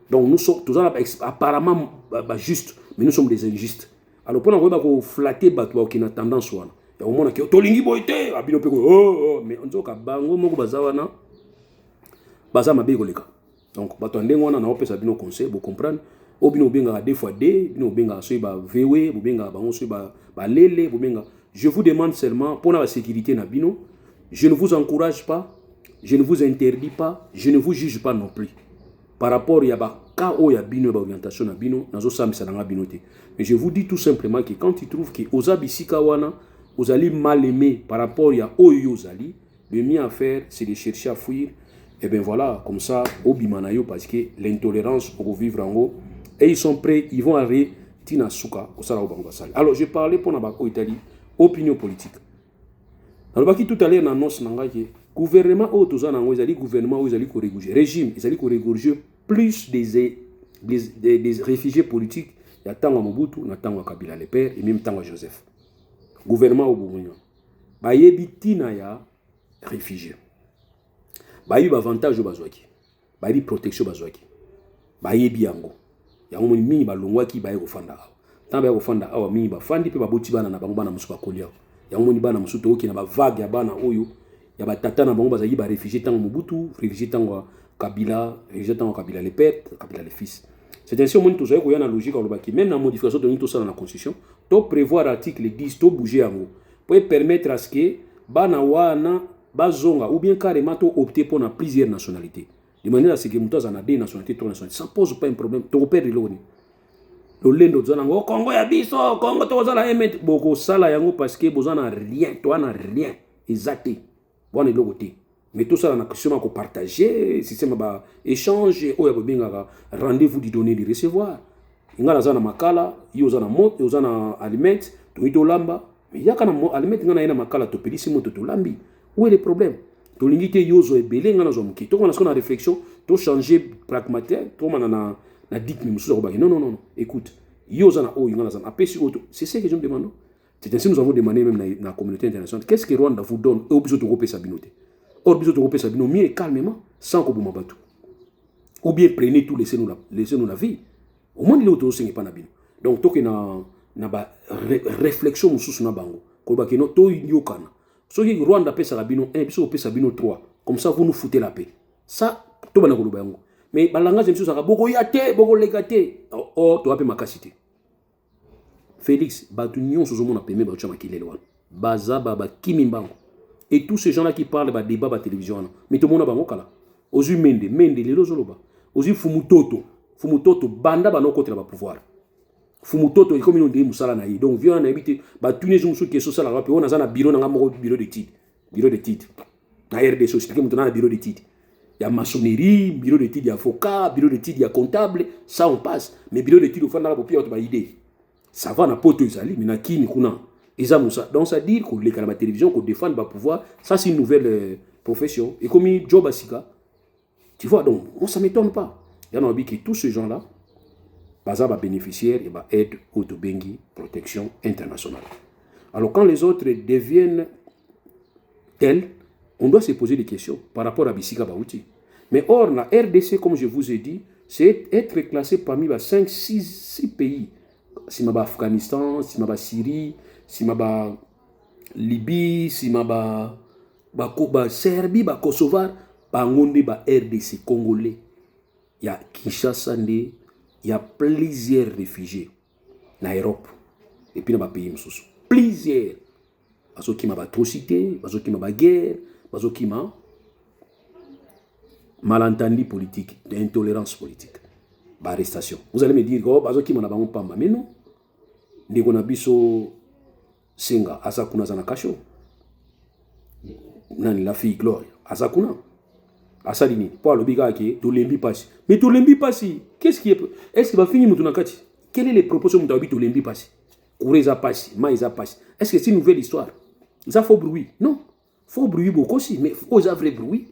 Donc nous sommes tous apparemment juste mais nous sommes des injustes. Alors pour nous ko flatter bato qui na tendance wana ya omona ke tolingi boité abino pe mais onzoka bango moko bazawana baza mabe koleka. Donc bato ndengo wana na opesa bino conseil vous comprendre obino benga deux fois deux bino benga so ba vewe bu benga bango so ba lele bu benga. Je vous demande seulement pour la sécurité na bino, je ne vous encourage pas, je ne vous interdis pas, je ne vous juge pas non plus par rapport ya ba ka o ya bino ba orientation na bino nazo samisa na bino te. Mais je vous dis tout simplement que quand tu trouves que ozabisika wana ozali mal aimé par rapport ya oyo ozali, le mieux à faire c'est de chercher à fuir. Et bien voilà, comme ça obimanayo parce que l'intolérance pour vivre en haut. Et ils sont prêts, ils vont arrêter Tina Souka au Sala Obango Basali. Alors, je parlais pour Nabako Italie, opinion politique. Alors, tout à l'heure, annonce le gouvernement au Tozan, ils gouvernement, ils allaient corriger, régime, ils allaient corriger plus des réfugiés politiques. Il y a tant à Mobutu, il y a tant à Kabila le père, et même tant à Joseph. Gouvernement au Bourgogne. Bah, il y a Tina ya réfugiés. Bah, il y a avantage au Bazouaki. Bah, il y a protection au Bazouaki. Bah, il y a Biango. Yango moni mingi balongwaki baye kofanda awa tamba ya kofanda awa mingi bafandi pe baboti bana na bango bana musu bakolia yango moni bana musu toki na ba vague ya bana oyo ya batata na bango bazali ba réfugié tango Mobutu réfugié tango Kabila réfugié tango Kabila le père Kabila le fils. C'est ainsi au moni tozoye ko yana logique on lobaki même na modification de tout ça dans la constitution to prévoir article 10 to bouger yango pour permettre à ce que bana wana bazonga ou bien carrément to opter pour na plusieurs nationalités. De manière à ce que nous avons des nationalités, ça ne pose pas un problème. Tu repères l'ONU. Le lendo au Congo ya biso, Congo to za la emet boko sala yango parce que besoin na rien, toi na rien exacté. Bon et l'autre. Mais tout ça na question ko partager, système ba échange o ya bingaka rendez-vous di donner di recevoir. Ingala za na makala, yo za na mot, yo za na aliment, to idolamba, mais yaka na aliment ngana ina makala to pelisi moto to lambi. Où est le problème? To lingite yozo ebele ngana zo muki to kona skona réflexion to changer pragmatique to manana na dit musuzo ko baki non écoute yozo na o ngana za apesi auto c'est ce que je me demande. C'est ainsi nous avons demandé même dans la communauté internationale qu'est-ce que Rwanda vous donne au biso to ko pesa binote or biso to ko pesa bino mieux calmement sans ko buma batu ou bien prenez tout laissez-nous la vie au moins il auto singi pa na bino donc to ke na ba réflexion mususu na bango ko baki no to yokana. Ce qui Rwanda pèse à bino 1, biso pèse à bino 3. Comme ça, vous nous foutez la paix. Ça, tout le monde est là. Mais le langage de M. Saka, beaucoup yate, beaucoup légaté. Oh, tu as pu m'accasiter. Félix, Batunion, ce monde a payé, Batunion, qui est loin. Baza, Baba, Kimimbango. Et tous ces gens-là qui parlent de débat à la télévision. Mais tout le monde a bango kala. Ozu Mende, les Lozoloba. Ozu Fumutoto, Banda, Bano, contre le pouvoir. Fumutoto comme ils ont dit musala na yi donc viens na habiter ba tuner musu ke so sala rapi on a na bureau na ngamo bureau d'études na RDC expliquer maintenant na bureau d'études il y a maçonnerie bureau d'études il y a avocat bureau d'études il y a comptable ça on passe mais bureau d'études au fond na popia ba idée ça va na poto izali mais na kini kuna eza musa donc ça dire que les la télévision qu'on défendre ba pouvoir ça c'est une nouvelle profession et comme job asika tu vois donc on ça m'étonne pas il y en a qui tous ces gens là Bazaba bénéficiaire et bah aide au Tobengi protection internationale. Alors quand les autres deviennent tels, on doit se poser des questions par rapport à Bissika Baouti. Mais or la RDC comme je vous ai dit, c'est être classé parmi 5-6 pays. Si ma Afghanistan, si ma Syrie, si ma Libye, si ma Serbie, Kosovo, bangonde ba RDC congolais. Il y a Kinshasa ndé. Il y a plusieurs réfugiés en Europe et puis dans les pays mususu. Plusieurs. Bazo qui m'a atrocité, bazo qui m'a guerre, bazo qui m'a malentendu politique, d'intolérance politique, arrestation. Vous allez me dire oh bazo qui m'a bango pamba mais non. Ndeko na biso Senga asakuna zana kasho. Nani la fille Gloria asakuna. Asalini pour le biga qui to lembi passi mais to lembi passi qu'est-ce qui est est-ce qu'il va finir mutunakati quel est les propositions mutu to lembi passi courez à passer, mais à passer. Est-ce que c'est une nouvelle histoire? Ça faut bruit. Non. Faut bruit beaucoup aussi, mais faut un vrai bruit.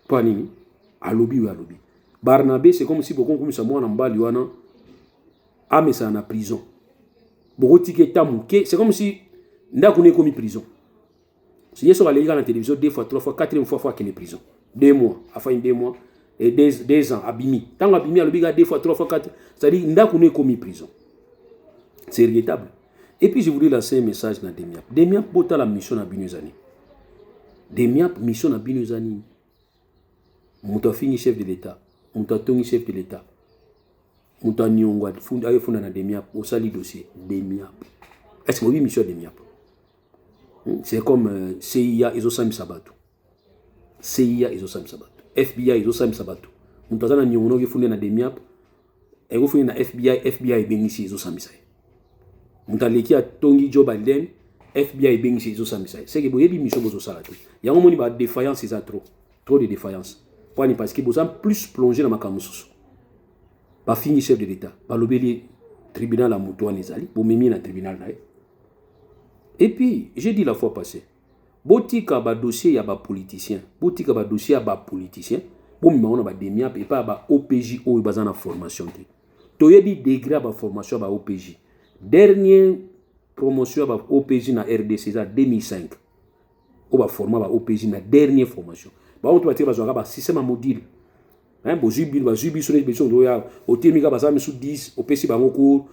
Pas nini. À lobby ou à lobby. Barnabé, c'est comme si beaucoup comme ça, moi, en bas, Luana, ah, mais ça en a prison. Beaucoup de tickets tamouké, c'est comme si, n'a qu'on ait commis prison. Si je suis allé à la télévision 2 fois, 3 fois, 4e fois qu'il est prison. 2 mois, enfin 2 mois, et 2 ans, abimi. Tant abimi, à l'obéga 2 fois, 3 fois, 4, c'est-à-dire, n'a qu'on ait commis prison. C'est regrettable. Et puis, je voulais lancer un message dans Demiap. Demiap, bota la mission à Binuzani. Demiap, mission à Binuzani. Mouta fini chef de l'État. Mouta tongi chef de l'État. Mouta nyongwa, ayo funda na Demiap, au sali dossier. Demiap. Est-ce que vous avez mission Demiap? C'est comme CIA, ils ont sami sabatu. CIA, ils ont sami sabatu. FBI, ils ont sami sabatu. Mouta zana nyongo qui funda na Demiap. Et vous funda na FBI, bengisi, ils ont sami sabatu. Mouta leki a tongi Joe Biden, FBI, bengisi, ils ont sami sabatu. C'est que vous avez mission bozo salatu. Il y a un moment où il défaillance, c'est ça trop. Trop de défaillance. Parce que vous avez plus plongé dans ma camusous. Pas fini chef de l'État. Pas l'obéli tribunal à Moutouan Nezali. Vous m'aimez dans le tribunal. Et puis, j'ai dit la fois passée. Botika ba dossier ya ba politicien. Botika ba dossier ya ba politicien. Bon, mais on a ba demiap et pas ba OPJ ou bazan na formation. Toyebi degré ba formation ba OPJ. Dernière promotion ba OPJ na RDC ça 2005. Ou ba format ba OPJ na dernière formation. Ba on doit tirer ba système module. Hein, Bozubi sur les questions de au Témiga Bazam sous 10, au PC Bangoku,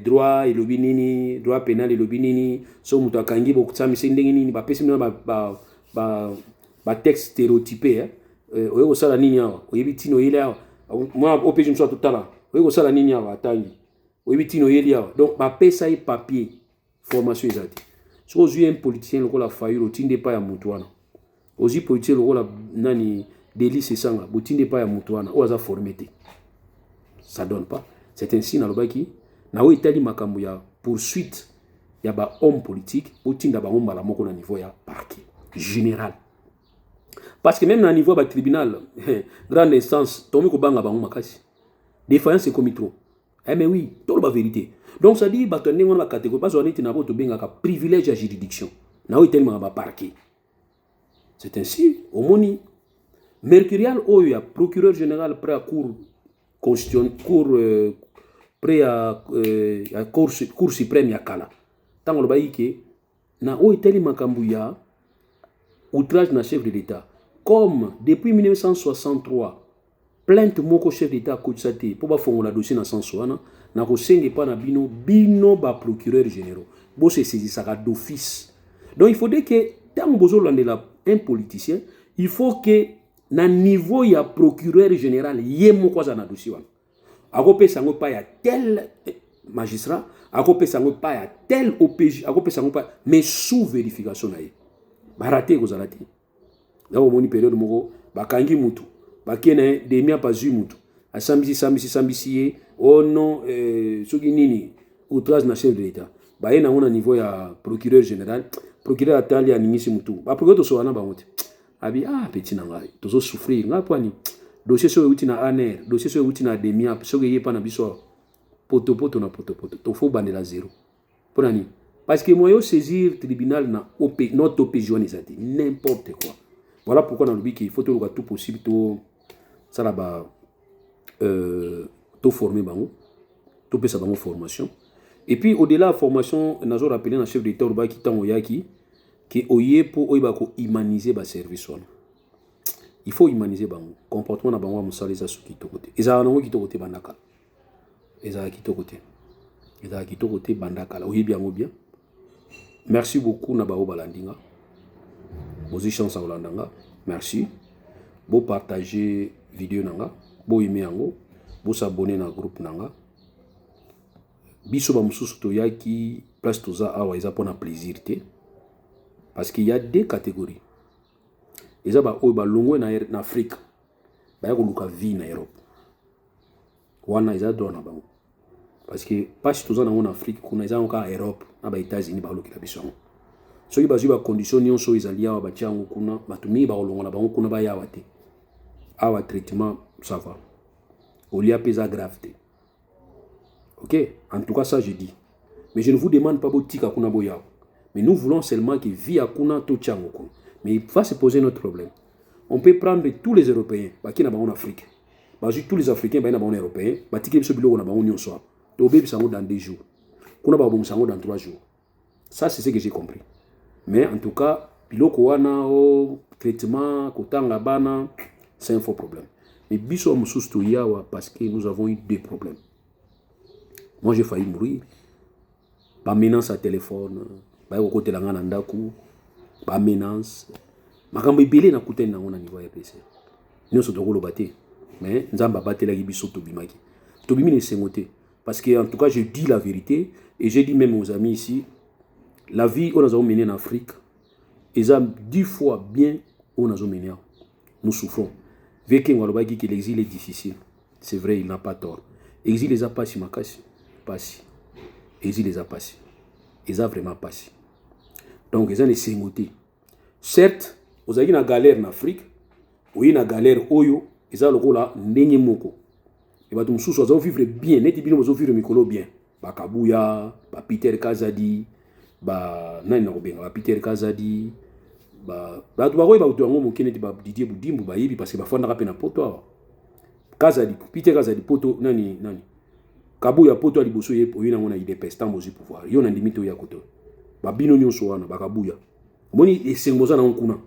droit et lobinini, droit pénal et lobinini, so Mutakangi, beaucoup de ça, mais c'est une ba PC ba texte stéréotypé, au sala ninia, au yebitino yelia, moi au PC me soit tout à l'heure, au sala ninia, atangi, au yebitino yelia, donc ba PC et papier, formation exacte. So aux un politicien, le rôle a failli, au tinde pas à Moutouana. Aux politiciens, le rôle a nani. Délit c'est ça, botine pas ya mutuana, ou aza formité. Ça donne pas. C'est ainsi dans le baki. Na o itali makambu ya poursuite ya ba homme politique, botine ba homme la moko na niveau ya parquet général. Parce que même na niveau ba tribunal, grande instance, tomi ko banga ba homme makasi. Défaillance c'est commis trop. Eh mais oui, tout la vérité. Donc ça dit ba tonni ngona ba catégorie parce on est na bo to benga ka privilège à juridiction. Na o itali ba parquet. C'est ainsi au moni Mercurial Oya, procureur général près à cour constitution, près à cour suprême Yakala. Tant on le que na o itali makambuya outrage na chef de l'État. Comme depuis 1963, plainte moko chef d'État kotsate pour ba fongola dossier na sansoana na ko senge pa na bino ba procureur généraux. Bo se saisi ça d'office. Donc il faudrait que tant bozo landela un politicien, il faut que na niveau ya procureur général yemo kwa za na dossier wana akope sango pa ya tel magistrat akope sango pa ya tel OPJ akope sango pa mais sous vérification na ye barate ko zalati na o moni période moko bakangi mutu bakena demia pas zu mutu asambisi ye oh non soki nini outrage na chef de l'État ba yena on a niveau ya procureur général procureur atali aningisi mutu ba procureur to so wana ba mutu abi petit nangai tozo souffrir ngapani dossier so uti na aner dossier so uti na demia so que yepa na biso poto to faut bandela zéro pour nani parce que moi yo saisir tribunal na OP notre OPJ onizati n'importe quoi. Voilà pourquoi dans le but qu'il faut tout possible to ça là bas to former bango to pesa bango formation et puis au-delà de la formation nazo rappeler na chef d'état urbain qui tango yaki que oye pour oiba ko humaniser ba service wana. Il faut humaniser bango comportement na bango musalisa suki to côté eza nango ki to côté bandaka eza ki to côté bandaka la oyebi yango bien. Merci beaucoup na bao balandinga bozi chance à olandanga merci bo partager vidéo nanga bo aimer yango bo s'abonner na groupe nanga biso ba mususu to yaki place toza awa eza pona plaisir te. Parce qu'il y a deux catégories. Les gens qui sont en Afrique, ils ont vie en Europe. Ils ont droit. Parce que pas si tu es en Afrique, ils ont en Europe, aux États-Unis, ils ont des ceux qui ont des conditions, ils sont allés à Batiango, ils ont un traitement, ça va. Au lieu de grave. Ok, en tout cas ça je dis. Mais je ne vous demande pas botika kuna boya. Mais nous voulons seulement que via kuna to tchangoko. Mais il va se poser notre problème. On peut prendre tous les Européens, qui n'ont pas en Afrique. Tous les Africains, qui n'ont pas en Européens, qui n'ont pas en Union soir. Tobé sango dans 2 jours. Kuna ba bon sango dans 3 jours. Ça c'est ce que j'ai compris. Mais en tout cas, biloko wana o traitement kotanga bana, c'est un faux problème. Mais biso mususu to yawa parce que nous avons eu 2 problèmes. Moi j'ai failli mourir. Pas menace à téléphone, pas au côté langa nandaku, pas menace. Makambo ibele na kutena na ngona niveau RDC. Nous sommes au baté. Mais nzamba batela biso to bimaki. To bimi ne sengote parce que en tout cas je dis la vérité et j'ai dit même aux amis ici la vie on a mené en Afrique ils ont 10 fois bien on a mené. Nous souffrons. Vékin walobaki que l'exil est difficile. C'est vrai, il n'a pas tort. Exil les a pas si makasi. Pas si. Exil les a pas si. Ils ont vraiment pas si. Donc ils ont les sengote. Certes, vous avez une galère en Afrique, ou une galère oyo, ils ont le rôle là, ndenge moko. Et bah, tout le monde vivre bien, net bien, vous vivre mikolo bien. Ba Kabuya, ba Peter Kazadi, ba nani na kobenga, ba Peter Kazadi, ba tu ba koyeba utu yango mokene ti ba Didier Budimbu ba yebi parce que ba fanda ka pena poto. Kazadi, Peter Kazadi poto nani. Kabuya poto ali boso ye oyina ngona IDPS tambo zi pouvoir. Yo na limite ya koto. Ba bino nyonso wana ba Kabuya. Moni esengoza na nkuna.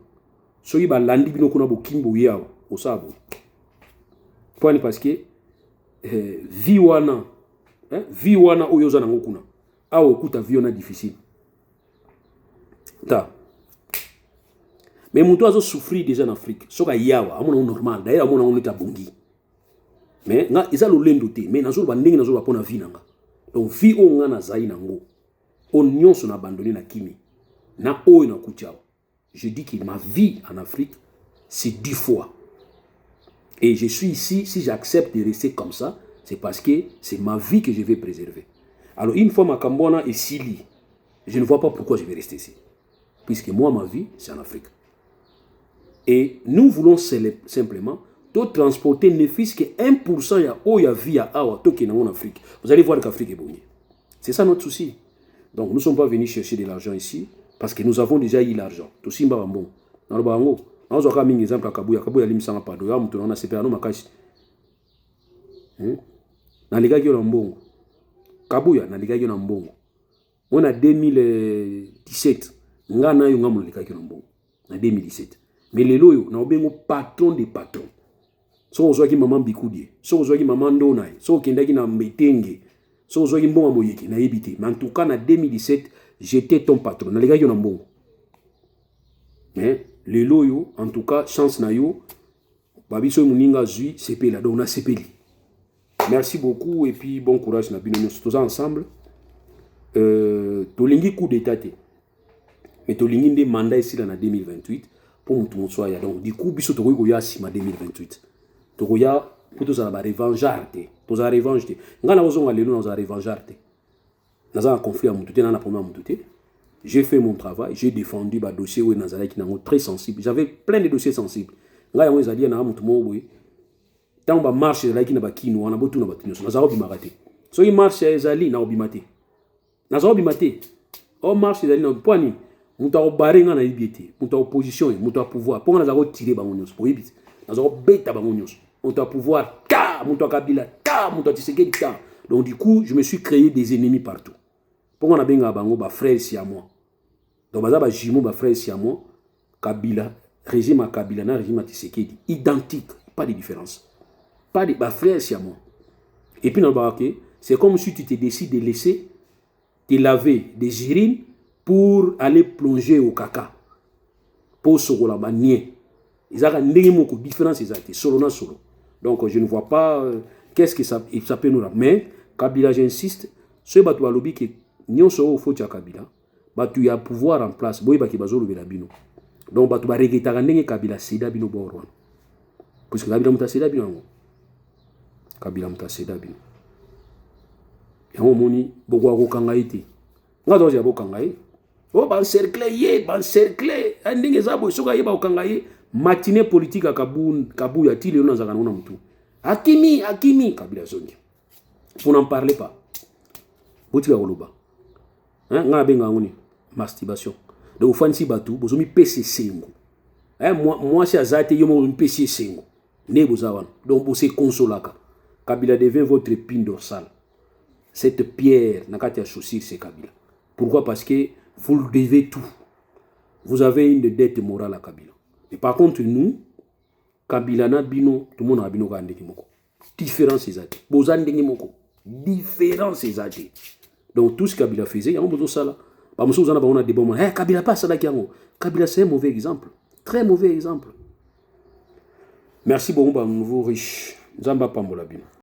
Soki ba landi bino kuna bo kimbo yawa osabo. Point parce que vie wana oyo za na nkuna. Awo okuta vie wana difficile. Ta. Mais muto azo souffrir déjà en Afrique. Soka yawa amona normal. D'ailleurs amona on est bongi. Mais nga eza lo lendo te. Mais nazo ba ndenge nazo ba pona vie nanga. Donc vie o nga na zai nango. On nyonso na abandonné na kimi. Na oyo na kuchao. Je dis que ma vie en Afrique, c'est 10 fois. Et je suis ici, si j'accepte de rester comme ça, c'est parce que c'est ma vie que je vais préserver. Alors, une fois ma Cambona est Sili, je ne vois pas pourquoi je vais rester ici. Puisque moi, ma vie, c'est en Afrique. Et nous voulons simplement transporter ne fût-ce que 1% de vie à en Afrique. Vous allez voir qu'Afrique est bonne. C'est ça notre souci. Donc, nous ne sommes pas venus chercher de l'argent ici. Parce que nous avons déjà eu l'argent. Tout simba bon. Dans le bango, nous avons un exemple à Kabuya. Kabuya limsanga pas de yam. On a séparé nos makashi. Dans les gars qui ont un bon. Kabuya, dans les gars qui ont un bon. On a 2017. Nga na yo ngamu les gars qui ont un bon. En 2017. Mais les loyo, na obengo patron des patrons. So ozwaki maman Bikoudie. So ozwaki maman Ndonai. So kendaki na Mbetenge. So ozwaki mbonga moyeki na yebite. Mais en tout cas, en 2017. J'étais ton patron. Les gars, ils ont bon. Mais les loyaux, en tout cas, chance na yo. Babiso Mouninga Zui, CP là. Donc on a CP. Merci beaucoup et puis bon courage. Nous sommes tous ensemble. Tolingi coup d'état. Mais Tolingi des mandats ici dans 2028 pour nous tout soit. Donc du coup, biso Togo Goya Sima 2028. Togoya pour tous à la revanche. Tous à la revanche. Ngana ozonga lelo na za revanche. Dans un conflit à Moutouté, dans la première Moutouté, j'ai fait mon travail, j'ai défendu le dossier où Nazara qui est très sensible. J'avais plein de dossiers sensibles. Là, on a dit à Moutouté, tant que marche là qui n'a pas qui nous, on a beaucoup de choses. Nazara bimaraté. So il marche ezali na obimate. Nazara bimate. On marche ezali na point. Mouta barenga na ibité. Mouta opposition, mouta pouvoir. Pour Nazara tirer bangonyos. Pour ibité. Nazara beta bangonyos. Mouta pouvoir. Ta, mouta Kabila. Ta, mouta Tshisekedi. Ta. Donc du coup, je me suis créé des ennemis partout. Pourquoi on a bien bango ba frère si à moi. Donc baza ba jimo ba frère si à moi. Kabila, régime à Kabila na régime à Tshisekedi, identique, pas de différence. Pas de ba frère si à moi. Et puis dans le baraké, c'est comme si tu te décides de laisser te laver des urines pour aller plonger au caca. Pour ce la manière. Ils ont une différence exacte, solo na solo. Donc je ne vois pas qu'est-ce que ça peut nous ramener. Mais Kabila, j'insiste, ce bateau à lobby qui n'y so au faut Kabila, bateau y a pouvoir en place, boy baki bazolo belabino. Donc bateau ba regeta ngenge Kabila sida bino borwan. Puisque Kabila muta sida bino. Kabila muta sida bino. Yango moni boko ko kangaiti. Ngado ya boko kangai. Oh ban cercle ndenge zabo soka yeba kangai matinée politique à Kabuya tili on zaka na mutu. Hakimi Kabila zongi. Vous n'en parlez pas. botika koloba nga benga ngoni masturbation donc fansi batu bozomi pese sengo moi c'est azate yo mo pese sengo ne bozawan donc bo se consolaka Kabila devient votre épine dorsale. Cette pierre n'a qu'à chaussure, c'est Kabila. Pourquoi? Parce que vous le devez tout. Vous avez une dette morale à Kabila. Mais par contre, nous, Kabila na bino, tout le monde a bino gandeki moko. Différence c'est ça. Bozandeki moko. Différence c'est ça. Donc tout ce que Kabila faisait, il y a un peu de ça là. Par exemple, on a des bons moments. Kabila pas ça là qui a. Kabila c'est un mauvais exemple. Très mauvais exemple. Merci beaucoup, nouveau riche. Zamba Pambola Bino.